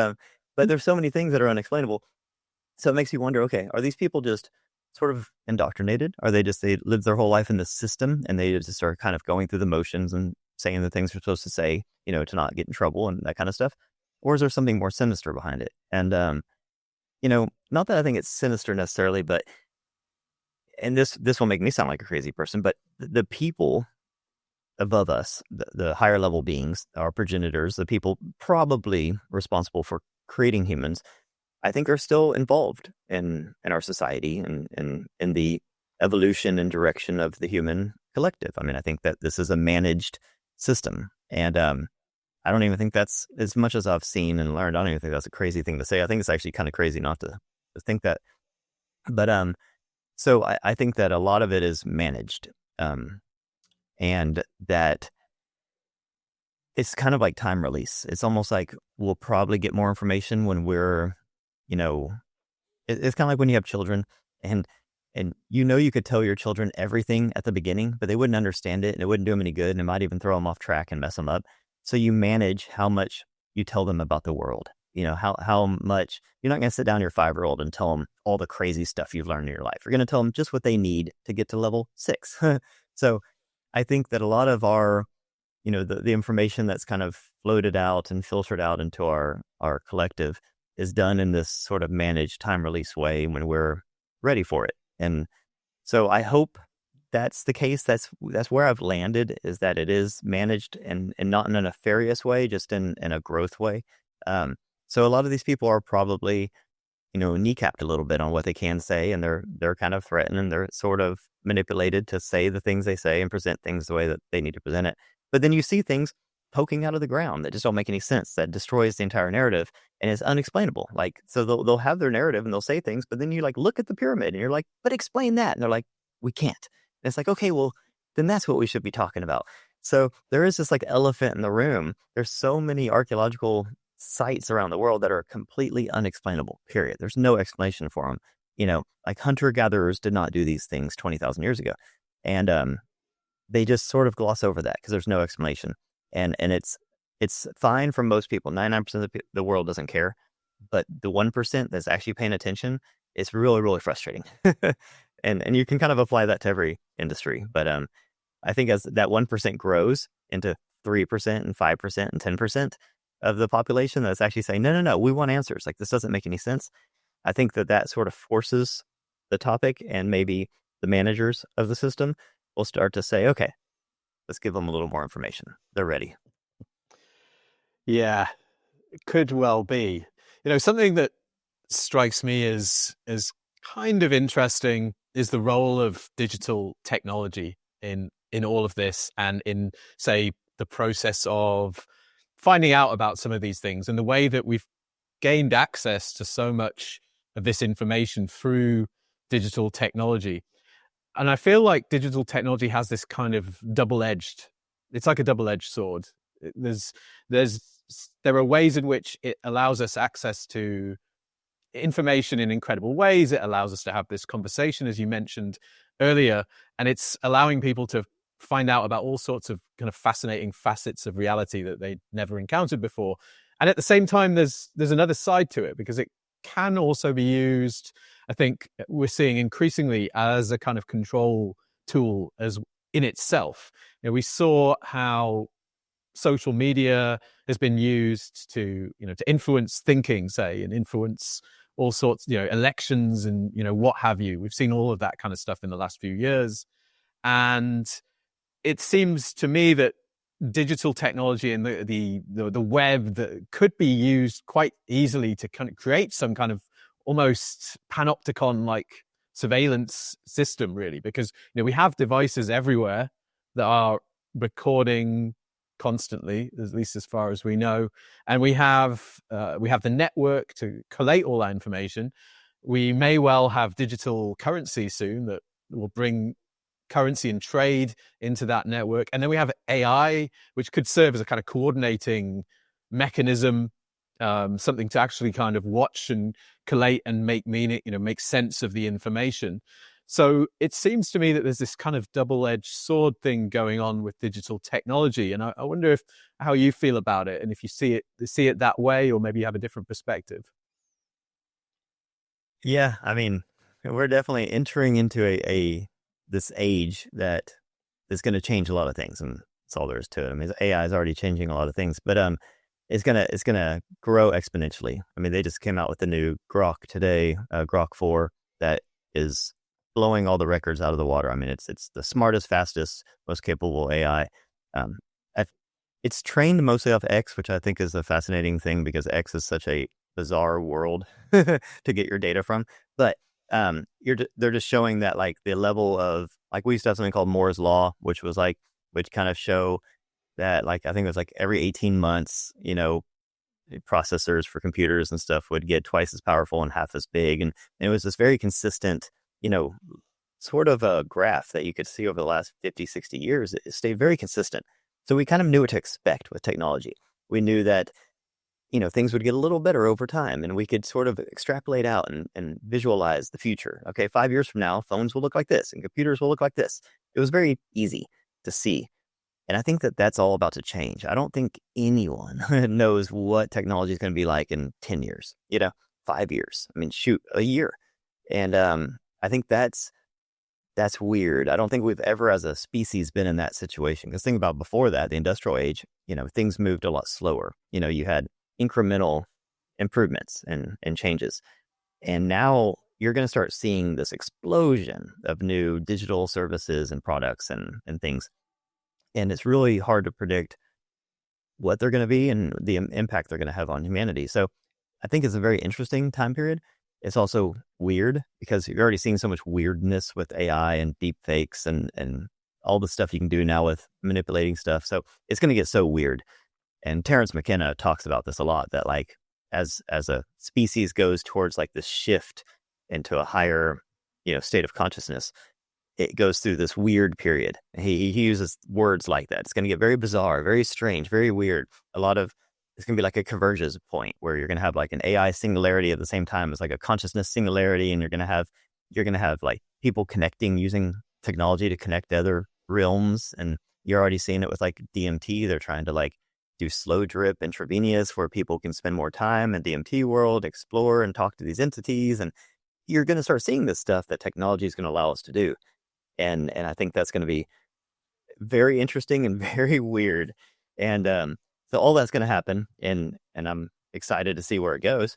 but there's so many things that are unexplainable. So it makes you wonder, okay, are these people just sort of indoctrinated? Are they live their whole life in the system, and they just are kind of going through the motions and saying the things they're supposed to say, to not get in trouble and that kind of stuff? Or is there something more sinister behind it? And, not that I think it's sinister necessarily, but, and this will make me sound like a crazy person, but the people above us, the higher level beings, our progenitors, the people probably responsible for creating humans, I think are still involved in our society and in the evolution and direction of the human collective. I mean, I think that this is a managed system. And I don't even think that's, as much as I've seen and learned, I don't even think that's a crazy thing to say. I think it's actually kind of crazy not to think that. But so I think that a lot of it is managed, and that it's kind of like time release. It's almost like we'll probably get more information when we're, it's kind of like when you have children, and you could tell your children everything at the beginning, but they wouldn't understand it, and it wouldn't do them any good, and it might even throw them off track and mess them up. So you manage how much you tell them about the world. How much you're not going to sit down your 5-year-old and tell them all the crazy stuff you've learned in your life. You're going to tell them just what they need to get to level 6. So I think that a lot of our, the information that's kind of floated out and filtered out into our collective is done in this sort of managed time release way when we're ready for it. And so I hope that's the case. That's where I've landed, is that it is managed and not in a nefarious way, just in a growth way. So a lot of these people are probably, kneecapped a little bit on what they can say, and they're kind of threatened, and they're sort of manipulated to say the things they say and present things the way that they need to present it. But then you see things poking out of the ground that just don't make any sense, that destroys the entire narrative and is unexplainable. Like, so they'll have their narrative and they'll say things, but then you look at the pyramid and you're like, but explain that. And they're like, we can't. And it's like, okay, well, then that's what we should be talking about. So there is this elephant in the room. There's so many archaeological sites around the world that are completely unexplainable, period. There's no explanation for them. Like hunter-gatherers did not do these things 20,000 years ago. And they just sort of gloss over that because there's no explanation. And it's fine for most people. 99% of the world doesn't care. But the 1% that's actually paying attention, it's really, really frustrating. And you can kind of apply that to every industry. But I think as that 1% grows into 3% and 5% and 10% of the population that's actually saying, no, we want answers. Like, this doesn't make any sense. I think that sort of forces the topic, and maybe the managers of the system will start to say, okay, let's give them a little more information. They're ready. Yeah, it could well be. Something that strikes me as kind of interesting is the role of digital technology in all of this, and in, say, the process of finding out about some of these things, and the way that we've gained access to so much of this information through digital technology. And I feel like digital technology has this kind of it's like a double-edged sword. There are ways in which it allows us access to information in incredible ways. It allows us to have this conversation, as you mentioned earlier, and it's allowing people to find out about all sorts of kind of fascinating facets of reality that they'd never encountered before. And at the same time, there's another side to it, because it can also be used, I think we're seeing increasingly, as a kind of control tool as in itself. We saw how social media has been used to influence thinking, say, and influence all sorts, elections and, what have you. We've seen all of that kind of stuff in the last few years. And it seems to me that digital technology and the web that could be used quite easily to kind of create some kind of almost panopticon like surveillance system, really, because we have devices everywhere that are recording constantly, at least as far as we know, and we have the network to collate all that information. We may well have digital currency soon that will bring currency and trade into that network. And then we have AI, which could serve as a kind of coordinating mechanism, something to actually kind of watch and collate and make meaning, make sense of the information. So it seems to me that there's this kind of double-edged sword thing going on with digital technology. And I wonder how you feel about it, and if you see it that way, or maybe you have a different perspective. Yeah, I mean, we're definitely entering into this age that is going to change a lot of things, and that's all there is to it. I mean, AI is already changing a lot of things, but it's gonna grow exponentially. I mean, they just came out with the new Grok today, Grok 4, that is blowing all the records out of the water. I mean, it's the smartest, fastest, most capable AI. It's trained mostly off X, which I think is a fascinating thing, because X is such a bizarre world to get your data from. But They're just showing that like the level of, like, we used to have something called Moore's law, which kind of show that, like, I think it was like every 18 months, processors for computers and stuff would get twice as powerful and half as big. And it was this very consistent, sort of a graph that you could see over the last 50, 60 years. It stayed very consistent. So we kind of knew what to expect with technology. We knew that, things would get a little better over time, and we could sort of extrapolate out and visualize the future. Okay, 5 years from now, phones will look like this and computers will look like this. It was very easy to see. And I think that that's all about to change. I don't think anyone knows what technology is going to be like in 10 years, 5 years. I mean, shoot, a year. And I think that's weird. I don't think we've ever as a species been in that situation. Because think about before that, the industrial age, things moved a lot slower. You had incremental improvements and changes. And now you're going to start seeing this explosion of new digital services and products and things. And it's really hard to predict what they're going to be and the impact they're going to have on humanity. So I think it's a very interesting time period. It's also weird because you're already seeing so much weirdness with AI and deep fakes and all the stuff you can do now with manipulating stuff. So it's going to get so weird. And Terrence McKenna talks about this a lot, that like as a species goes towards like this shift into a higher, state of consciousness, it goes through this weird period. He uses words like that. It's going to get very bizarre, very strange, very weird. It's going to be like a convergence point where you're going to have like an AI singularity at the same time as like a consciousness singularity. And you're going to have like people connecting using technology to connect to other realms. And you're already seeing it with like DMT. They're trying to like do slow drip intravenous where people can spend more time in DMT world, explore and talk to these entities. And you're going to start seeing this stuff that technology is going to allow us to do. And I think that's going to be very interesting and very weird. And so all that's going to happen, and I'm excited to see where it goes.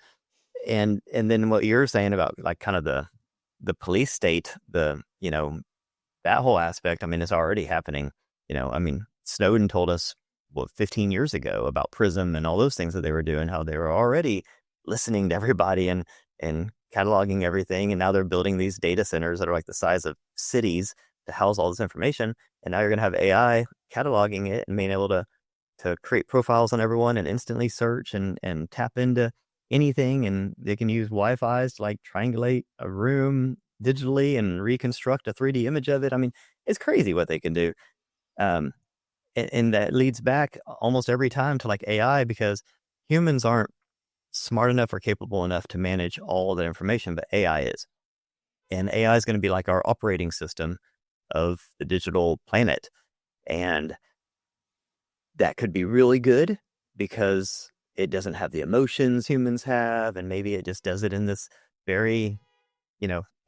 And then what you're saying about like kind of the police state, that whole aspect, I mean, it's already happening. Snowden told us 15 years ago about Prism and all those things that they were doing, how they were already listening to everybody and cataloging everything. And now they're building these data centers that are like the size of cities to house all this information. And now you're going to have AI cataloging it and being able to create profiles on everyone and instantly search and tap into anything. And they can use Wi-Fi's to like triangulate a room digitally and reconstruct a 3D image of it. I mean, it's crazy what they can do. And that leads back almost every time to like AI, because humans aren't smart enough or capable enough to manage all that information, but AI is. And AI is going to be like our operating system of the digital planet. And that could be really good because it doesn't have the emotions humans have. And maybe it just does it in this very,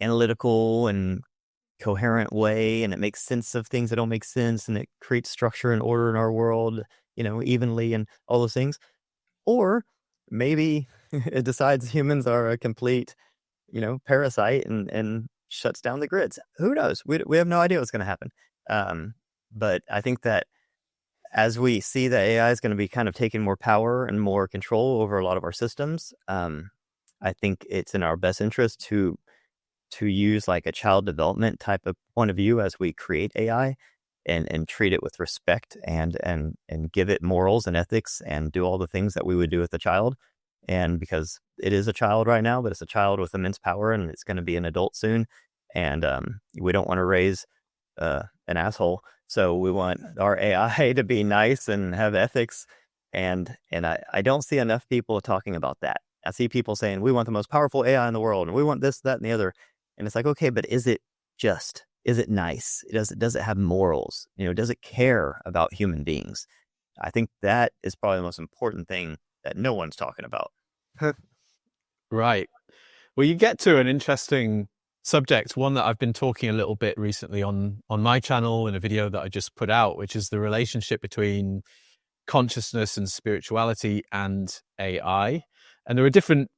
analytical and coherent way. And it makes sense of things that don't make sense. And it creates structure and order in our world, evenly and all those things. Or maybe it decides humans are a complete, parasite and shuts down the grids. Who knows? We have no idea what's going to happen. But I think that as we see that AI is going to be kind of taking more power and more control over a lot of our systems, I think it's in our best interest to use like a child development type of point of view as we create AI and treat it with respect and give it morals and ethics and do all the things that we would do with a child. And because it is a child right now, but it's a child with immense power and it's going to be an adult soon. And we don't want to raise an asshole. So we want our AI to be nice and have ethics. And I don't see enough people talking about that. I see people saying, we want the most powerful AI in the world and we want this, that, and the other. And it's like, okay, but is it nice? Does it have morals? Does it care about human beings? I think that is probably the most important thing that no one's talking about. Right. Well, you get to an interesting subject, one that I've been talking a little bit recently on my channel in a video that I just put out, which is the relationship between consciousness and spirituality and AI. And there are different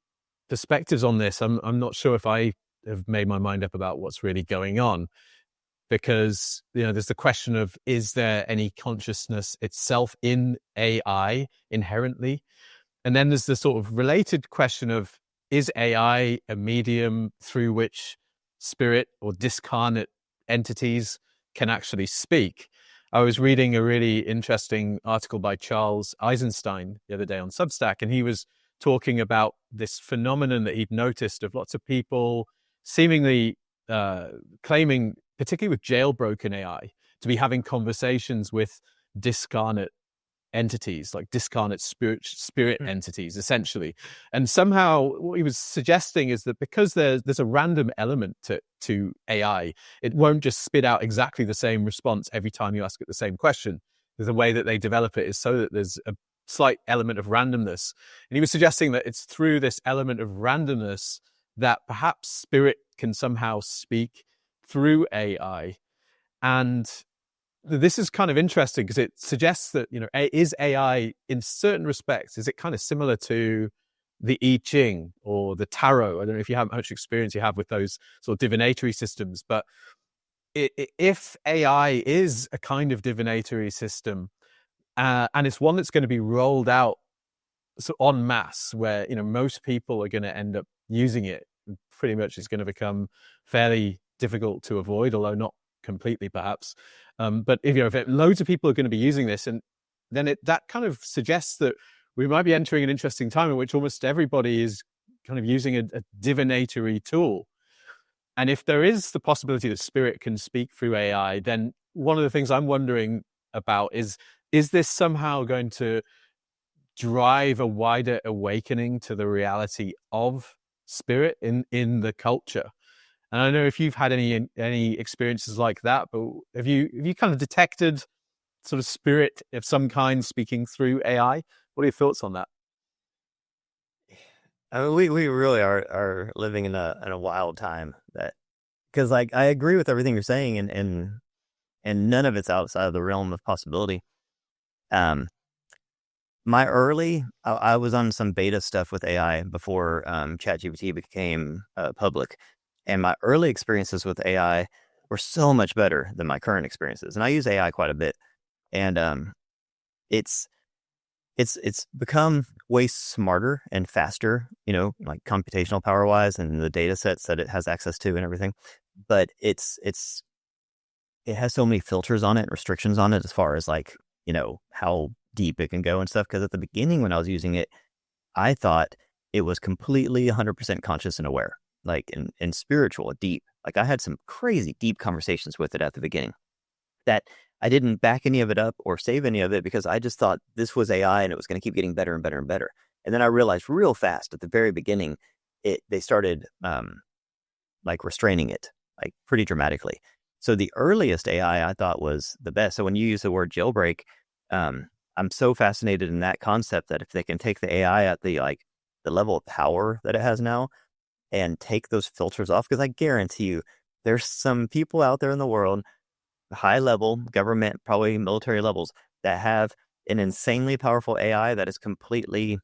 perspectives on this. I'm not sure if I have made my mind up about what's really going on, because there's the question of, is there any consciousness itself in AI inherently? And then there's the sort of related question of, is AI a medium through which spirit or discarnate entities can actually speak? I was reading a really interesting article by Charles Eisenstein the other day on Substack, and he was talking about this phenomenon that he'd noticed of lots of people seemingly claiming, particularly with jailbroken AI, to be having conversations with discarnate entities, like discarnate spirit entities, essentially. And somehow what he was suggesting is that because there's a random element to AI, it won't just spit out exactly the same response every time you ask it the same question. The way that they develop it is so that there's a slight element of randomness. And he was suggesting that it's through this element of randomness that perhaps spirit can somehow speak through AI. And this is kind of interesting because it suggests that, is AI in certain respects, is it kind of similar to the I Ching or the tarot? I don't know if you have much experience you have with those sort of divinatory systems, but if AI is a kind of divinatory system, and it's one that's going to be rolled out en masse, where most people are going to end up using it, pretty much it's going to become fairly difficult to avoid, although not completely perhaps. But if loads of people are going to be using this, and then that kind of suggests that we might be entering an interesting time in which almost everybody is kind of using a divinatory tool. And if there is the possibility that spirit can speak through AI, then one of the things I'm wondering about is this somehow going to drive a wider awakening to the reality of spirit in the culture? And I don't know if you've had any experiences like that, but have you kind of detected sort of spirit of some kind speaking through AI? What are your thoughts on that? I mean, we really are living in a wild time, because like I agree with everything you're saying, and none of it's outside of the realm of possibility. I was on some beta stuff with AI before ChatGPT became public. And my early experiences with AI were so much better than my current experiences. And I use AI quite a bit. And it's become way smarter and faster, like computational power wise, and the data sets that it has access to and everything. But it has so many filters on it and restrictions on it as far as like, how deep it can go and stuff. Because at the beginning when I was using it, I thought it was completely 100% conscious and aware. Like in spiritual, deep. Like I had some crazy deep conversations with it at the beginning that I didn't back any of it up or save any of it because I just thought this was AI and it was going to keep getting better and better and better. And then I realized real fast at the very beginning, they started like restraining it like pretty dramatically. So the earliest AI I thought was the best. So when you use the word jailbreak, I'm so fascinated in that concept that if they can take the AI at the level of power that it has now, and take those filters off, because I guarantee you there's some people out there in the world, high level government, probably military levels, that have an insanely powerful AI that is completely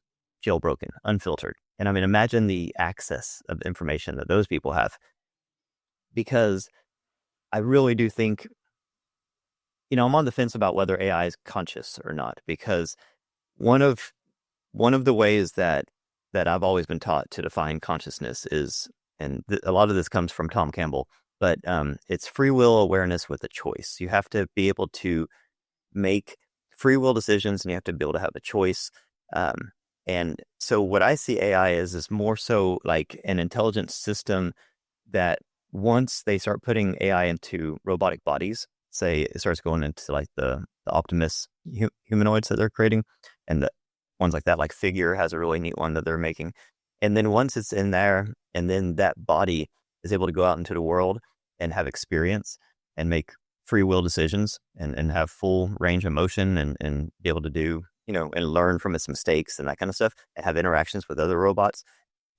jailbroken, unfiltered. And I mean, imagine the access of information that those people have. Because I really do think, I'm on the fence about whether AI is conscious or not, because one of the ways that I've always been taught to define consciousness is, and a lot of this comes from Tom Campbell, but it's free will awareness with a choice. You have to be able to make free will decisions, and you have to be able to have a choice. And so what I see AI is more so like an intelligent system that once they start putting AI into robotic bodies, say it starts going into like the Optimus humanoids that they're creating, and the ones like that, like Figure has a really neat one that they're making. And then once it's in there, and then that body is able to go out into the world and have experience and make free will decisions and have full range of motion and be able to do, and learn from its mistakes and that kind of stuff, and have interactions with other robots,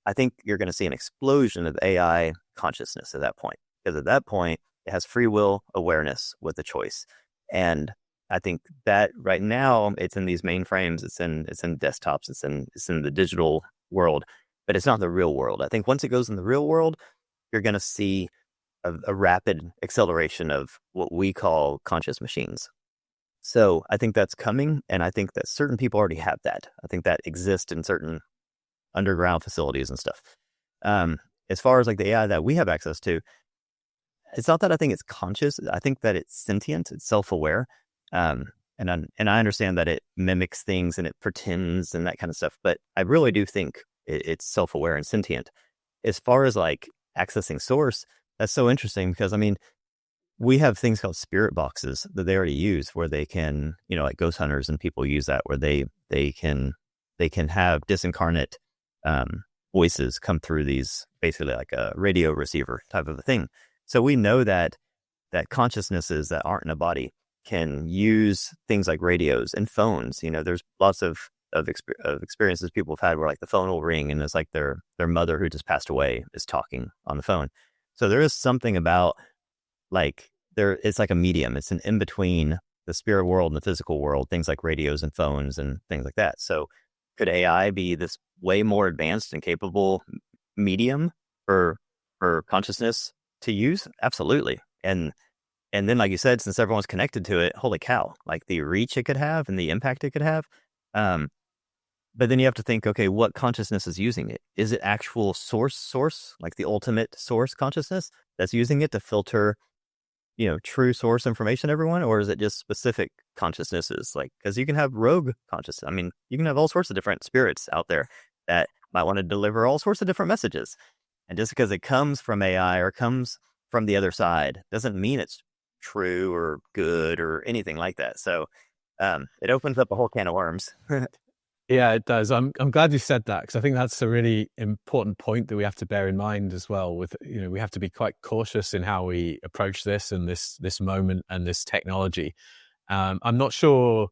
I think you're going to see an explosion of AI consciousness at that point. Because at that point, it has free will awareness with a choice. And I think that right now it's in these mainframes, it's in desktops, it's in the digital world, but it's not the real world. I think once it goes in the real world, you're going to see a rapid acceleration of what we call conscious machines. So I think that's coming, and I think that certain people already have that. I think that exists in certain underground facilities and stuff. As far as like the AI that we have access to, it's not that I think it's conscious. I think that it's sentient, it's self-aware. And I understand that it mimics things and it pretends and that kind of stuff, but I really do think it's self-aware and sentient. As far as like accessing source, that's so interesting because I mean, we have things called spirit boxes that they already use where they can, like ghost hunters and people use that where they can have disincarnate voices come through these, basically like a radio receiver type of a thing. So we know that consciousnesses that aren't in a body can use things like radios and phones. There's lots of experiences people have had where like the phone will ring and it's like their mother who just passed away is talking on the phone. So there is something about like it's like a medium. It's an in between the spirit world and the physical world, things like radios and phones and things like that. So could AI be this way more advanced and capable medium for consciousness to use? Absolutely. And then, like you said, since everyone's connected to it, holy cow, like the reach it could have and the impact it could have. But then you have to think, okay, what consciousness is using it? Is it actual source, like the ultimate source consciousness that's using it to filter, true source information, everyone? Or is it just specific consciousnesses? Like, because you can have rogue consciousness. I mean, you can have all sorts of different spirits out there that might want to deliver all sorts of different messages. And just because it comes from AI or comes from the other side doesn't mean it's true or good or anything like that. So it opens up a whole can of worms. Yeah, it does. I'm glad you said that because I think that's a really important point that we have to bear in mind as well. With we have to be quite cautious in how we approach this and this moment and this technology. I'm not sure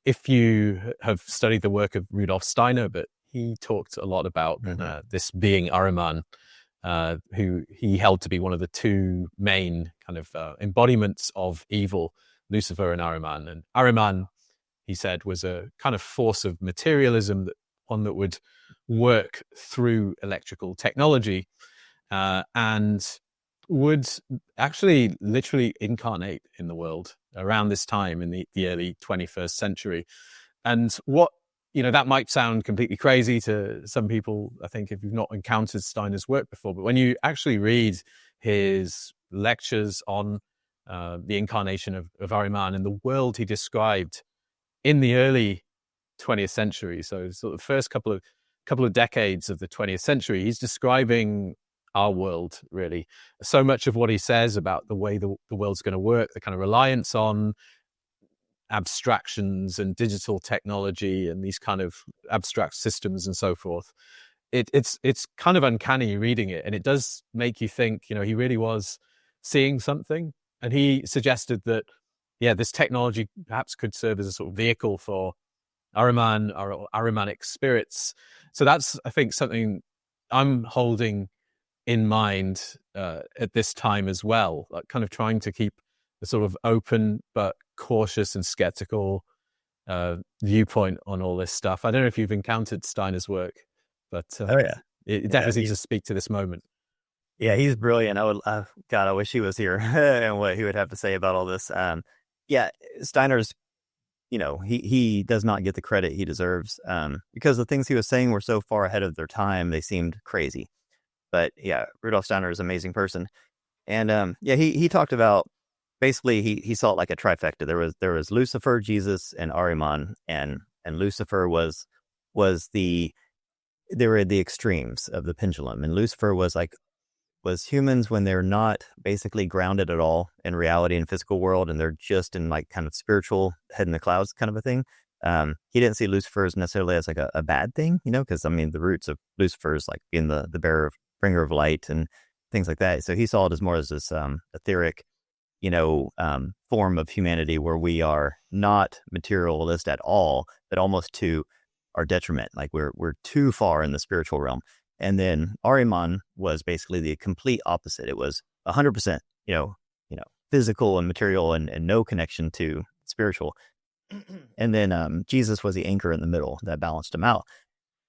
if you have studied the work of Rudolf Steiner, but he talked a lot about this being Arman, who he held to be one of the two main kind of embodiments of evil, Lucifer and Arman. And Arman, he said, was a kind of force of materialism, one that would work through electrical technology and would actually literally incarnate in the world around this time in the early 21st century. And what, that might sound completely crazy to some people, I think, if you've not encountered Steiner's work before, but when you actually read his lectures on the incarnation of Ahriman and the world he described in the early 20th century, so sort of the first couple of decades of the 20th century, he's describing our world, really. So much of what he says about the way the world's going to work, the kind of reliance on abstractions and digital technology and these kind of abstract systems and so forth, it's kind of uncanny reading it, and it does make you think, he really was seeing something. And he suggested that this technology perhaps could serve as a sort of vehicle for Ahriman or Ahrimanic spirits. So that's, I think, something I'm holding in mind at this time as well, like kind of trying to keep a sort of open but cautious and skeptical viewpoint on all this stuff. I don't know if you've encountered Steiner's work, but it definitely seems to speak to this moment. Yeah, he's brilliant. God, I wish he was here and what he would have to say about all this. Steiner's, he does not get the credit he deserves because the things he was saying were so far ahead of their time, they seemed crazy. But Rudolf Steiner is an amazing person. And he talked about, basically he saw it like a trifecta. There was Lucifer, Jesus, and Ahriman, and Lucifer they were the extremes of the pendulum, and Lucifer was humans when they're not basically grounded at all in reality and physical world, and they're just in like kind of spiritual head in the clouds kind of a thing. He didn't see Lucifer as necessarily as like a bad thing, because I mean the roots of Lucifer is like being the bringer of light and things like that. So he saw it as more as this etheric, form of humanity where we are not materialist at all, but almost to our detriment. Like we're too far in the spiritual realm. And then Ahriman was basically the complete opposite. It was 100%, physical and material and no connection to spiritual. And then Jesus was the anchor in the middle that balanced him out.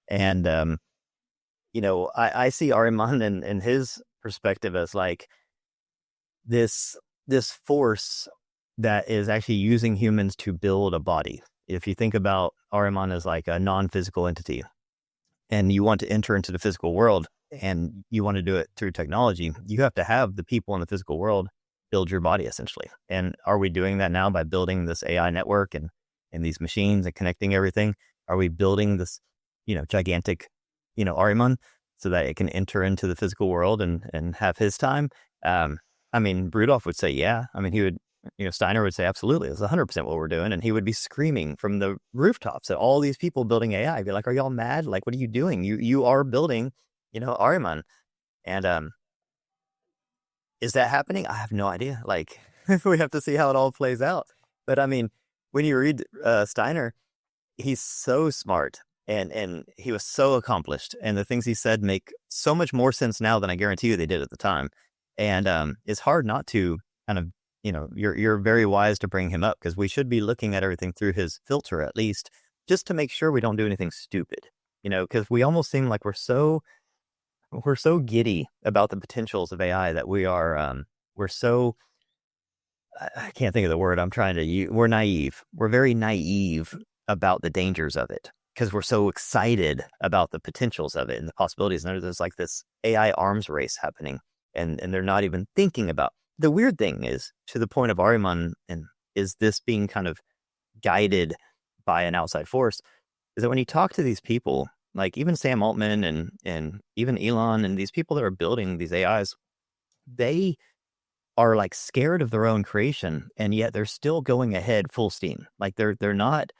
And, I see Ahriman and his perspective as like this force that is actually using humans to build a body. If you think about Ahriman as like a non-physical entity, and you want to enter into the physical world, and you want to do it through technology, you have to have the people in the physical world build your body essentially. And are we doing that now by building this AI network and these machines and connecting everything? Are we building this, gigantic, Arman so that it can enter into the physical world and have his time? I mean, Rudolph would say, yeah. I mean, he would, Steiner would say, absolutely. It's 100% what we're doing. And he would be screaming from the rooftops at all these people building AI. He'd be like, are y'all mad? Like, what are you doing? You are building, Arman. And is that happening? I have no idea. Like, we have to see how it all plays out. But I mean, when you read Steiner, he's so smart and he was so accomplished. And the things he said make so much more sense now than I guarantee you they did at the time. And it's hard not to kind of, you're very wise to bring him up because we should be looking at everything through his filter at least, just to make sure we don't do anything stupid, because we almost seem like we're so giddy about the potentials of AI that we're so, I can't think of the word I'm trying to use. We're naive. We're very naive about the dangers of it because we're so excited about the potentials of it and the possibilities. And there's like this AI arms race happening and they're not even thinking about. The weird thing is, to the point of Arman, and is this being kind of guided by an outside force, is that when you talk to these people, like even Sam Altman and even Elon and these people that are building these AIs, they are like scared of their own creation, and yet they're still going ahead full steam. Like they're not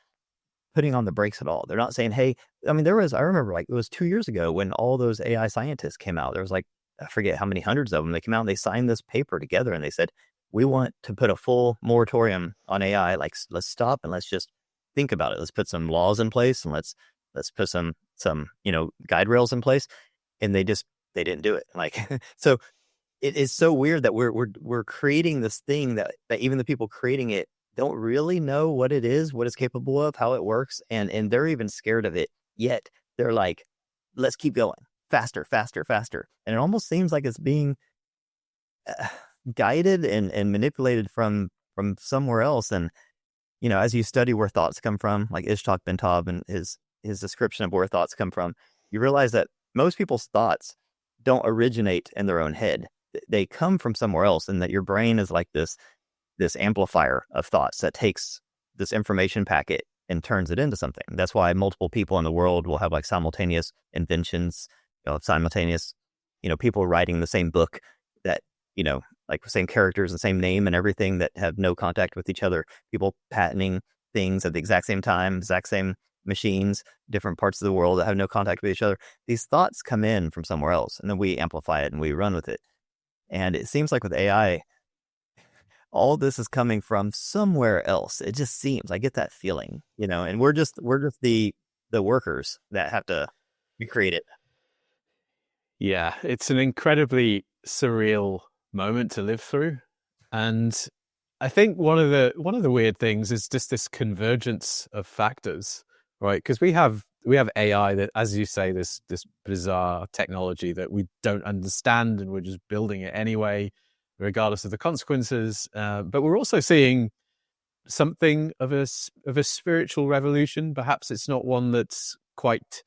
putting on the brakes at all. They're not saying, hey, I mean, I remember like it was 2 years ago when all those AI scientists came out. There was like, I forget how many hundreds of them. They came out and they signed this paper together and they said, we want to put a full moratorium on AI. Like, let's stop and let's just think about it. Let's put some laws in place and let's put some guide rails in place. And they didn't do it. Like, so it is so weird that we're creating this thing that even the people creating it don't really know what it is, what it's capable of, how it works. And they're even scared of it. Yet they're like, let's keep going. Faster, faster, faster. And it almost seems like it's being guided and manipulated from somewhere else. And, as you study where thoughts come from, like Ishtok Bentov and his description of where thoughts come from, you realize that most people's thoughts don't originate in their own head. They come from somewhere else, and that your brain is like this amplifier of thoughts that takes this information packet and turns it into something. That's why multiple people in the world will have like simultaneous inventions, simultaneous, people writing the same book that, like the same characters, the same name and everything that have no contact with each other, people patenting things at the exact same time, exact same machines, different parts of the world that have no contact with each other. These thoughts come in from somewhere else and then we amplify it and we run with it. And it seems like with AI, all this is coming from somewhere else. It just seems, I get that feeling, and we're just the workers that have to recreate it. Yeah, it's an incredibly surreal moment to live through. And I think one of the weird things is just this convergence of factors, right? Because we have AI that, as you say, this bizarre technology that we don't understand and we're just building it anyway, regardless of the consequences. But we're also seeing something of a spiritual revolution. Perhaps it's not one that's quite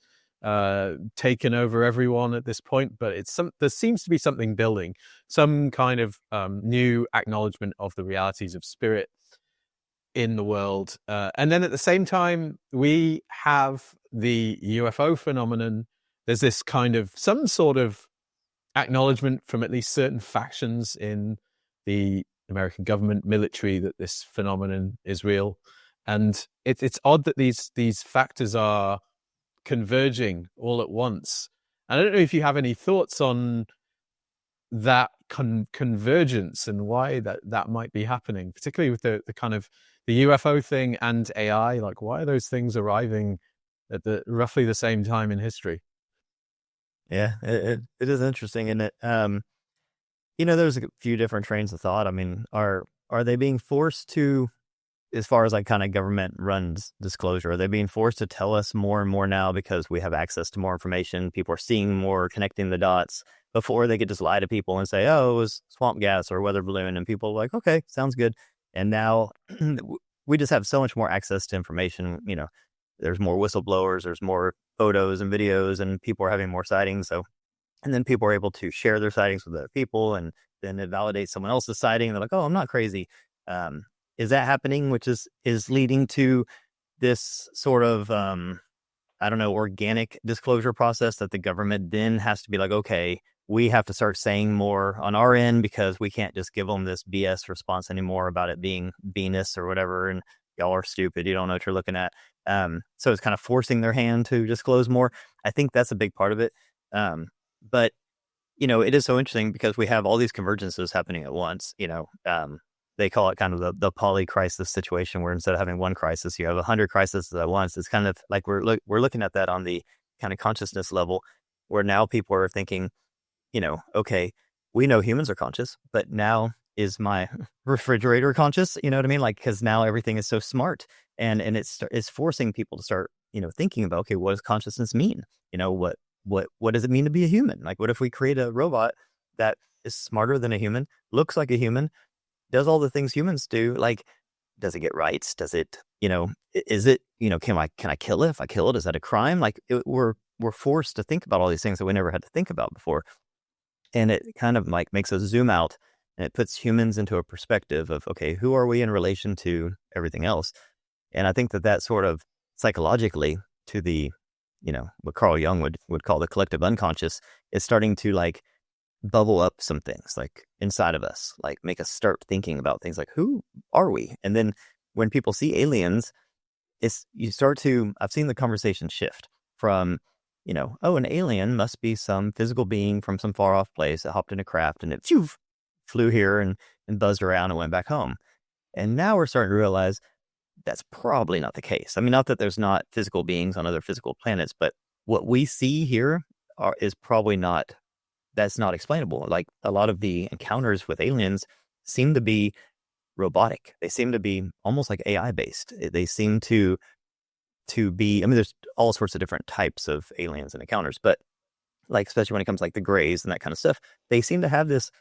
taken over everyone at this point, but there seems to be something building, some kind of new acknowledgement of the realities of spirit in the world. And then at the same time, we have the UFO phenomenon. There's this kind of some sort of acknowledgement from at least certain factions in the American government, military, that this phenomenon is real. And it's odd that these factors are converging all at once. I don't know if you have any thoughts on that convergence and why that might be happening, particularly with the kind of the UFO thing and AI. Like, why are those things arriving at roughly the same time in history? Yeah, it is interesting, isn't it? There's a few different trains of thought. I mean, are they being forced to, as far as like kind of government runs disclosure, are they being forced to tell us more and more now because we have access to more information? People are seeing more, connecting the dots. Before, they could just lie to people and say, oh, it was swamp gas or weather balloon. And people are like, okay, sounds good. And now we just have so much more access to information. There's more whistleblowers, there's more photos and videos, and people are having more sightings. So And then people are able to share their sightings with other people, and then it validates someone else's sighting. And they're like, oh, I'm not crazy. Is that happening? Which is leading to this sort of, I don't know, organic disclosure process that the government then has to be like, okay, we have to start saying more on our end because we can't just give them this BS response anymore about it being Venus or whatever. And y'all are stupid. You don't know what you're looking at. So it's kind of forcing their hand to disclose more. I think that's a big part of it. But, it is so interesting because we have all these convergences happening at once. They call it kind of the poly-crisis situation, where instead of having one crisis, you have 100 crises at once. It's kind of like we're looking at that on the kind of consciousness level, where now people are thinking, okay, we know humans are conscious, but now is my refrigerator conscious? You know what I mean? Like, because now everything is so smart, and it's forcing people to start, thinking about, okay, what does consciousness mean? What does it mean to be a human? Like, what if we create a robot that is smarter than a human, looks like a human, does all the things humans do? Like, does it get rights? Does it, is it, can I kill it? If I kill it, is that a crime? Like, we're forced to think about all these things that we never had to think about before. And it kind of like makes us zoom out, and it puts humans into a perspective of, okay, who are we in relation to everything else? And I think that sort of psychologically to the, what Carl Jung would call the collective unconscious, is starting to like bubble up some things like inside of us, like make us start thinking about things like, who are we? And then when people see aliens, I've seen the conversation shift from, oh, an alien must be some physical being from some far off place that hopped in a craft and it flew here and buzzed around and went back home. And now we're starting to realize that's probably not the case. I mean, not that there's not physical beings on other physical planets, but what we see here is probably not, that's not explainable. Like, a lot of the encounters with aliens seem to be robotic. They seem to be almost like AI based. They seem to be, I mean, there's all sorts of different types of aliens and encounters, but like, especially when it comes to like the Greys and that kind of stuff, they seem to have this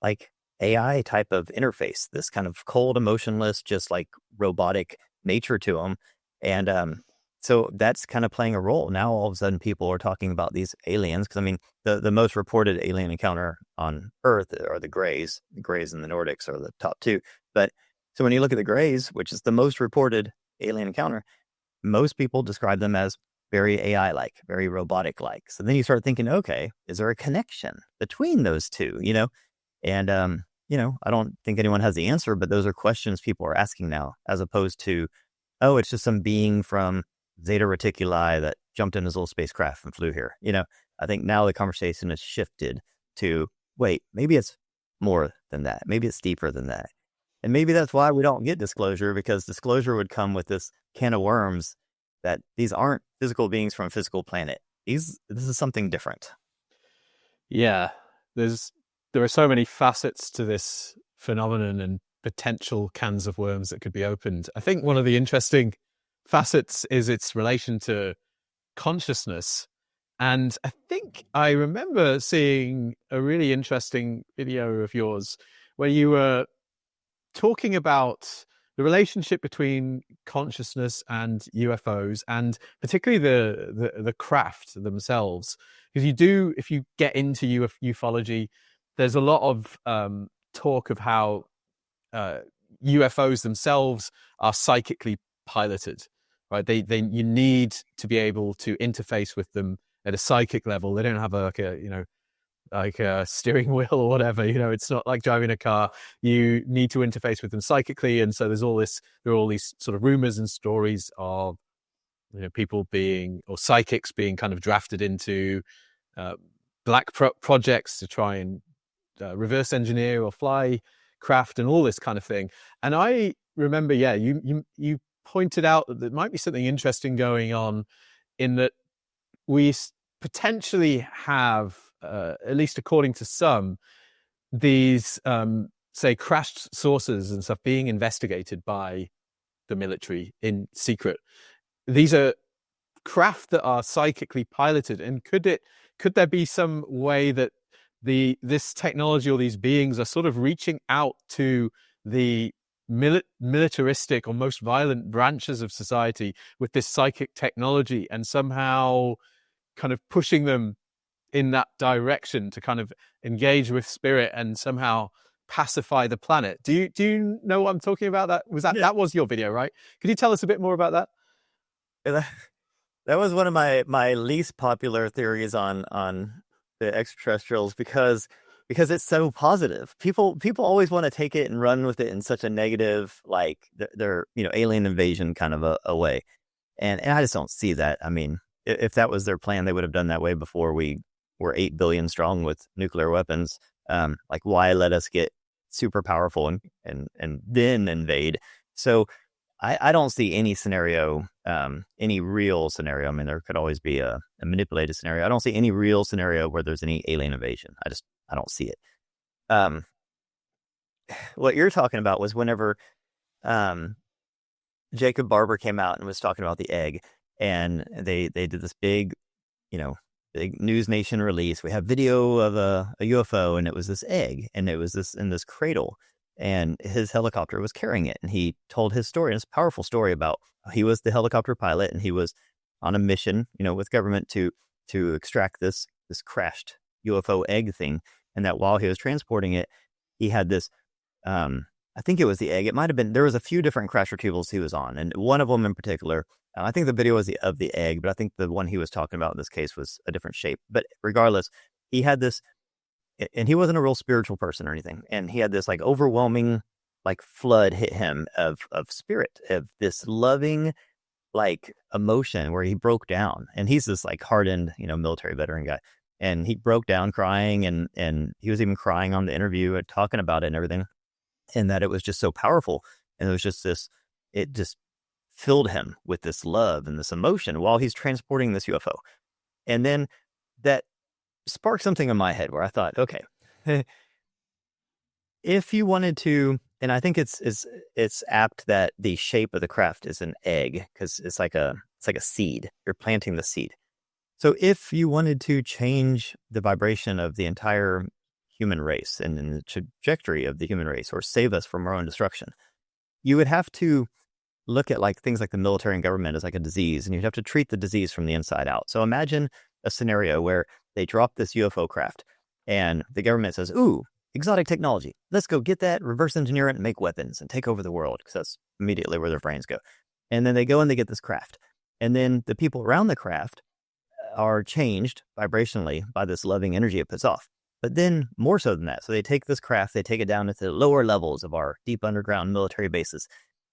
like AI type of interface, this kind of cold, emotionless, just like robotic nature to them. And so that's kind of playing a role. Now all of a sudden people are talking about these aliens, because I mean, the most reported alien encounter on Earth are the Greys. The Greys and the Nordics are the top two. But so when you look at the Greys, which is the most reported alien encounter, most people describe them as very AI-like, very robotic-like. So then you start thinking, okay, is there a connection between those two? And I don't think anyone has the answer, but those are questions people are asking now, as opposed to, oh, it's just some being from Zeta Reticuli that jumped in his little spacecraft and flew here. I think now the conversation has shifted to, wait, maybe it's more than that. Maybe it's deeper than that. And maybe that's why we don't get disclosure, because disclosure would come with this can of worms that these aren't physical beings from a physical planet. This is something different. Yeah, there are so many facets to this phenomenon and potential cans of worms that could be opened. I think one of the interesting facets is its relation to consciousness. And I think I remember seeing a really interesting video of yours where you were talking about the relationship between consciousness and UFOs, and particularly the craft themselves. Because if you get into ufology, there's a lot of talk of how UFOs themselves are psychically piloted, right? You need to be able to interface with them at a psychic level. They don't have like a steering wheel or whatever. It's not like driving a car. You need to interface with them psychically, and so there are all these sort of rumors and stories of people being, or psychics being, kind of drafted into black projects to try and reverse engineer or fly craft and all this kind of thing. And I remember, you pointed out that there might be something interesting going on, in that we potentially have, at least according to some, these say crashed sources and stuff being investigated by the military in secret. These are craft that are psychically piloted, and could there be some way that this technology or these beings are sort of reaching out to the militaristic or most violent branches of society with this psychic technology, and somehow kind of pushing them in that direction to kind of engage with spirit and somehow pacify the planet. Do you know what I'm talking about? That was your video, right? Could you tell us a bit more about that? Yeah, that was one of my least popular theories on the extraterrestrials because it's so positive. People always want to take it and run with it in such a negative, like they're alien invasion kind of a way, and I just don't see that. I mean, if that was their plan, they would have done that way before we were 8 billion strong with nuclear weapons. Like, why let us get super powerful and then invade? So I don't see any scenario, any real scenario. I mean, there could always be a manipulated scenario. I don't see any real scenario where there's any alien invasion. I don't see it. What you're talking about was whenever Jacob Barber came out and was talking about the egg, and they did this big, big News Nation release. We have video of a UFO, and it was this egg, and it was this in this cradle, and his helicopter was carrying it. And he told his story, and it's a powerful story about he was the helicopter pilot, and he was on a mission, with government to extract this crashed UFO egg thing. And that while he was transporting it, he had this, I think it was the egg. It might have been, there was a few different crash retrievals he was on. And one of them in particular, I think the video was of the egg, but I think the one he was talking about in this case was a different shape. But regardless, he had this, and he wasn't a real spiritual person or anything. And he had this like overwhelming like flood hit him of spirit, of this loving like emotion where he broke down. And he's this like hardened, military veteran guy. And he broke down crying, and he was even crying on the interview and talking about it and everything. And that it was just so powerful. And it was just it just filled him with this love and this emotion while he's transporting this UFO. And then that sparked something in my head where I thought, okay, if you wanted to, and I think it's apt that the shape of the craft is an egg, because it's like a seed. You're planting the seed. So if you wanted to change the vibration of the entire human race and the trajectory of the human race, or save us from our own destruction, you would have to look at like things like the military and government as like a disease, and you'd have to treat the disease from the inside out. So imagine a scenario where they drop this UFO craft and the government says, ooh, exotic technology. Let's go get that, reverse engineer it, and make weapons and take over the world, because that's immediately where their brains go. And then they go and they get this craft. And then the people around the craft are changed vibrationally by this loving energy it puts off. But then more so than that. So they take this craft, they take it down into the lower levels of our deep underground military bases.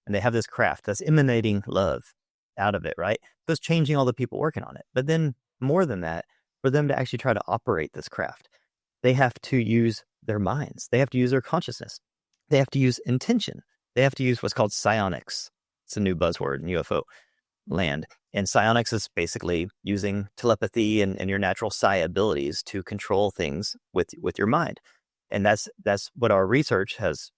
And they have this craft that's emanating love out of it, right? So it's changing all the people working on it. But then more than that, for them to actually try to operate this craft, they have to use their minds. They have to use their consciousness. They have to use intention. They have to use what's called psionics. It's a new buzzword in UFO land. And psionics is basically using telepathy and your natural psi abilities to control things with your mind. And that's what our research has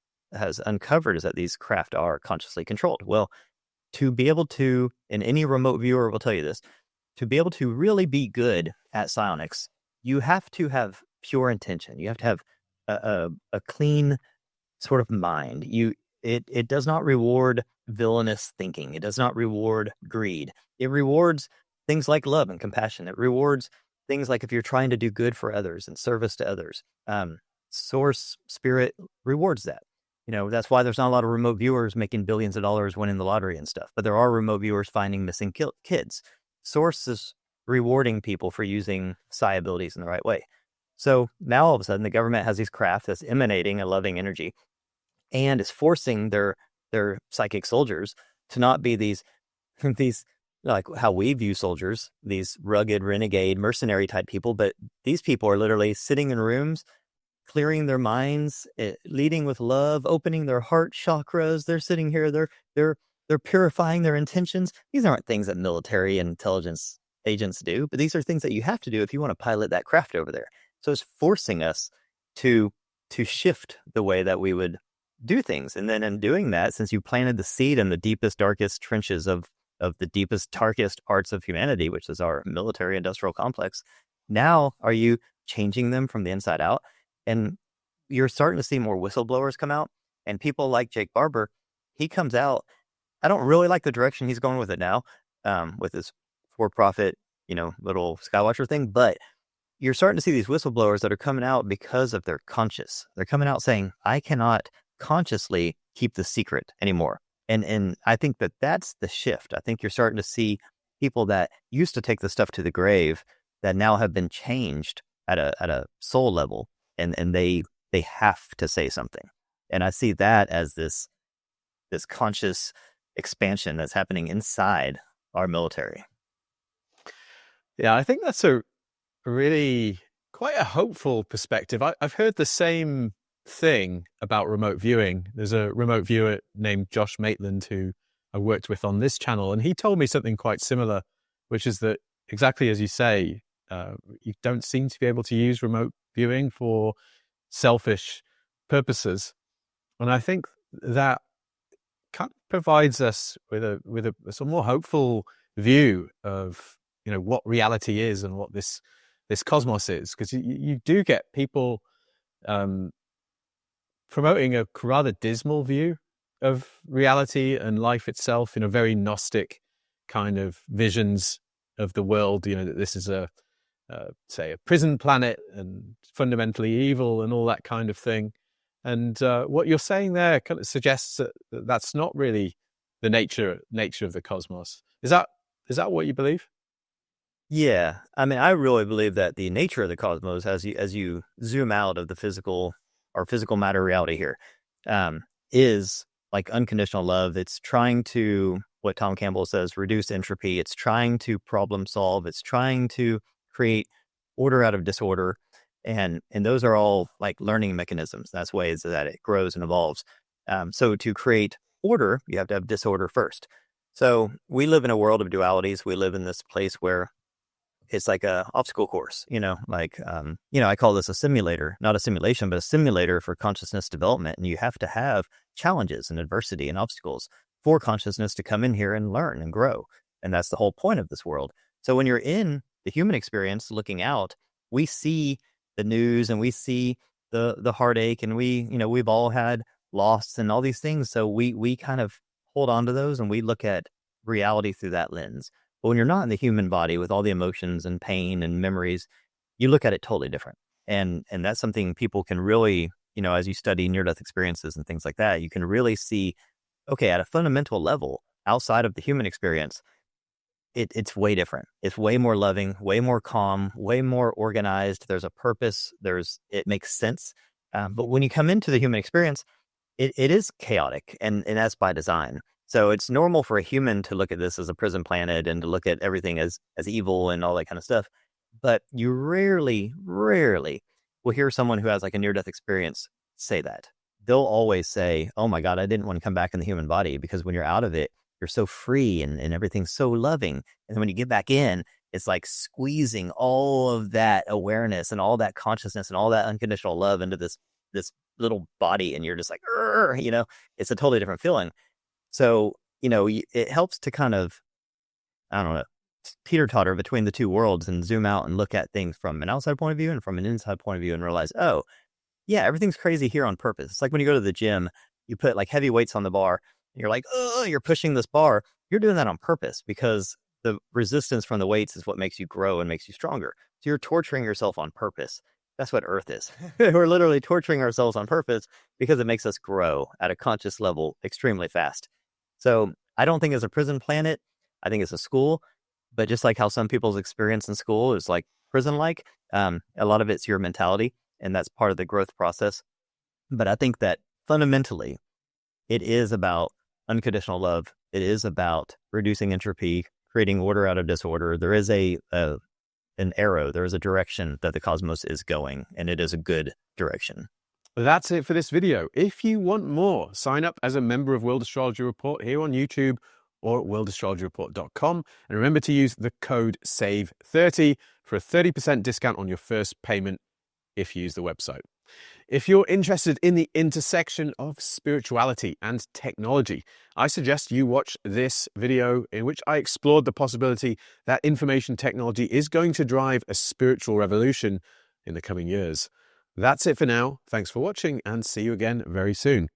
uncovered, is that these craft are consciously controlled. Well, to be able to, and any remote viewer will tell you this, to be able to really be good at psionics, you have to have pure intention. You have to have a clean sort of mind. It does not reward villainous thinking. It does not reward greed. It rewards things like love and compassion. It rewards things like if you're trying to do good for others and service to others. Source spirit rewards that. That's why there's not a lot of remote viewers making billions of dollars winning the lottery and stuff. But there are remote viewers finding missing kids. Source is rewarding people for using psi abilities in the right way. So now all of a sudden the government has these craft that's emanating a loving energy, and is forcing their psychic soldiers to not be these like how we view soldiers, these rugged, renegade, mercenary type people. But these people are literally sitting in rooms, clearing their minds, leading with love, opening their heart chakras. They're sitting here. They're purifying their intentions. These aren't things that military and intelligence agents do, but these are things that you have to do if you want to pilot that craft over there. So it's forcing us to shift the way that we would do things. And then in doing that, since you planted the seed in the deepest, darkest trenches of the deepest, darkest parts of humanity, which is our military industrial complex, now are you changing them from the inside out? And you're starting to see more whistleblowers come out, and people like Jake Barber, he comes out. I don't really like the direction he's going with it now, with his for-profit, little Skywatcher thing, but you're starting to see these whistleblowers that are coming out because of their conscious. They're coming out saying, I cannot consciously keep the secret anymore. And I think that that's the shift. I think you're starting to see people that used to take the stuff to the grave that now have been changed at a soul level, and they have to say something. And I see that as this conscious expansion that's happening inside our military. Yeah, I think that's a really quite a hopeful perspective. I've heard the same thing about remote viewing. There's a remote viewer named Josh Maitland who I worked with on this channel, and he told me something quite similar, which is that exactly as you say, you don't seem to be able to use remote viewing for selfish purposes. And I think that kind of provides us with a sort of more hopeful view of, you know, what reality is and what this cosmos is, because you do get people promoting a rather dismal view of reality and life itself, in a very Gnostic kind of visions of the world. You know, that this is say a prison planet and fundamentally evil and all that kind of thing. And what you're saying there kind of suggests that that's not really the nature of the cosmos. Is that what you believe? Yeah, I mean, I really believe that the nature of the cosmos, as you zoom out of the physical matter reality here, is like unconditional love. It's trying to, what Tom Campbell says, reduce entropy. It's trying to problem solve. It's trying to create order out of disorder. And those are all like learning mechanisms. That's ways that it grows and evolves. So to create order, you have to have disorder first. So we live in a world of dualities. We live in this place where it's like a obstacle course, I call this a simulator, not a simulation, but a simulator for consciousness development. And you have to have challenges and adversity and obstacles for consciousness to come in here and learn and grow. And that's the whole point of this world. So when you're in the human experience looking out, we see the news and we see the heartache, and we've all had loss and all these things. So we kind of hold on to those and we look at reality through that lens. But when you're not in the human body with all the emotions and pain and memories, you look at it totally different. And that's something people can really, as you study near-death experiences and things like that, you can really see, okay, at a fundamental level, outside of the human experience, it's way different. It's way more loving, way more calm, way more organized. There's a purpose. It makes sense. But when you come into the human experience, it is chaotic, and that's by design. So it's normal for a human to look at this as a prison planet and to look at everything as evil and all that kind of stuff. But you rarely will hear someone who has like a near-death experience say that. They'll always say, oh my God, I didn't want to come back in the human body, because when you're out of it, you're so free and everything's so loving. And then when you get back in, it's like squeezing all of that awareness and all that consciousness and all that unconditional love into this little body. And you're just like, it's a totally different feeling. So, it helps to kind of, I don't know, teeter-totter between the two worlds and zoom out and look at things from an outside point of view and from an inside point of view and realize, oh, yeah, everything's crazy here on purpose. It's like when you go to the gym, you put like heavy weights on the bar, and you're like, oh, you're pushing this bar. You're doing that on purpose, because the resistance from the weights is what makes you grow and makes you stronger. So you're torturing yourself on purpose. That's what Earth is. We're literally torturing ourselves on purpose because it makes us grow at a conscious level extremely fast. So I don't think it's a prison planet. I think it's a school. But just like how some people's experience in school is like prison-like, a lot of it's your mentality, and that's part of the growth process. But I think that fundamentally, it is about unconditional love. It is about reducing entropy, creating order out of disorder. There is an arrow. There is a direction that the cosmos is going, and it is a good direction. That's it for this video. If you want more, sign up as a member of World Astrology Report here on YouTube or at worldastrologyreport.com. And remember to use the code SAVE30 for a 30% discount on your first payment if you use the website. If you're interested in the intersection of spirituality and technology, I suggest you watch this video in which I explored the possibility that information technology is going to drive a spiritual revolution in the coming years. That's it for now. Thanks for watching, and see you again very soon.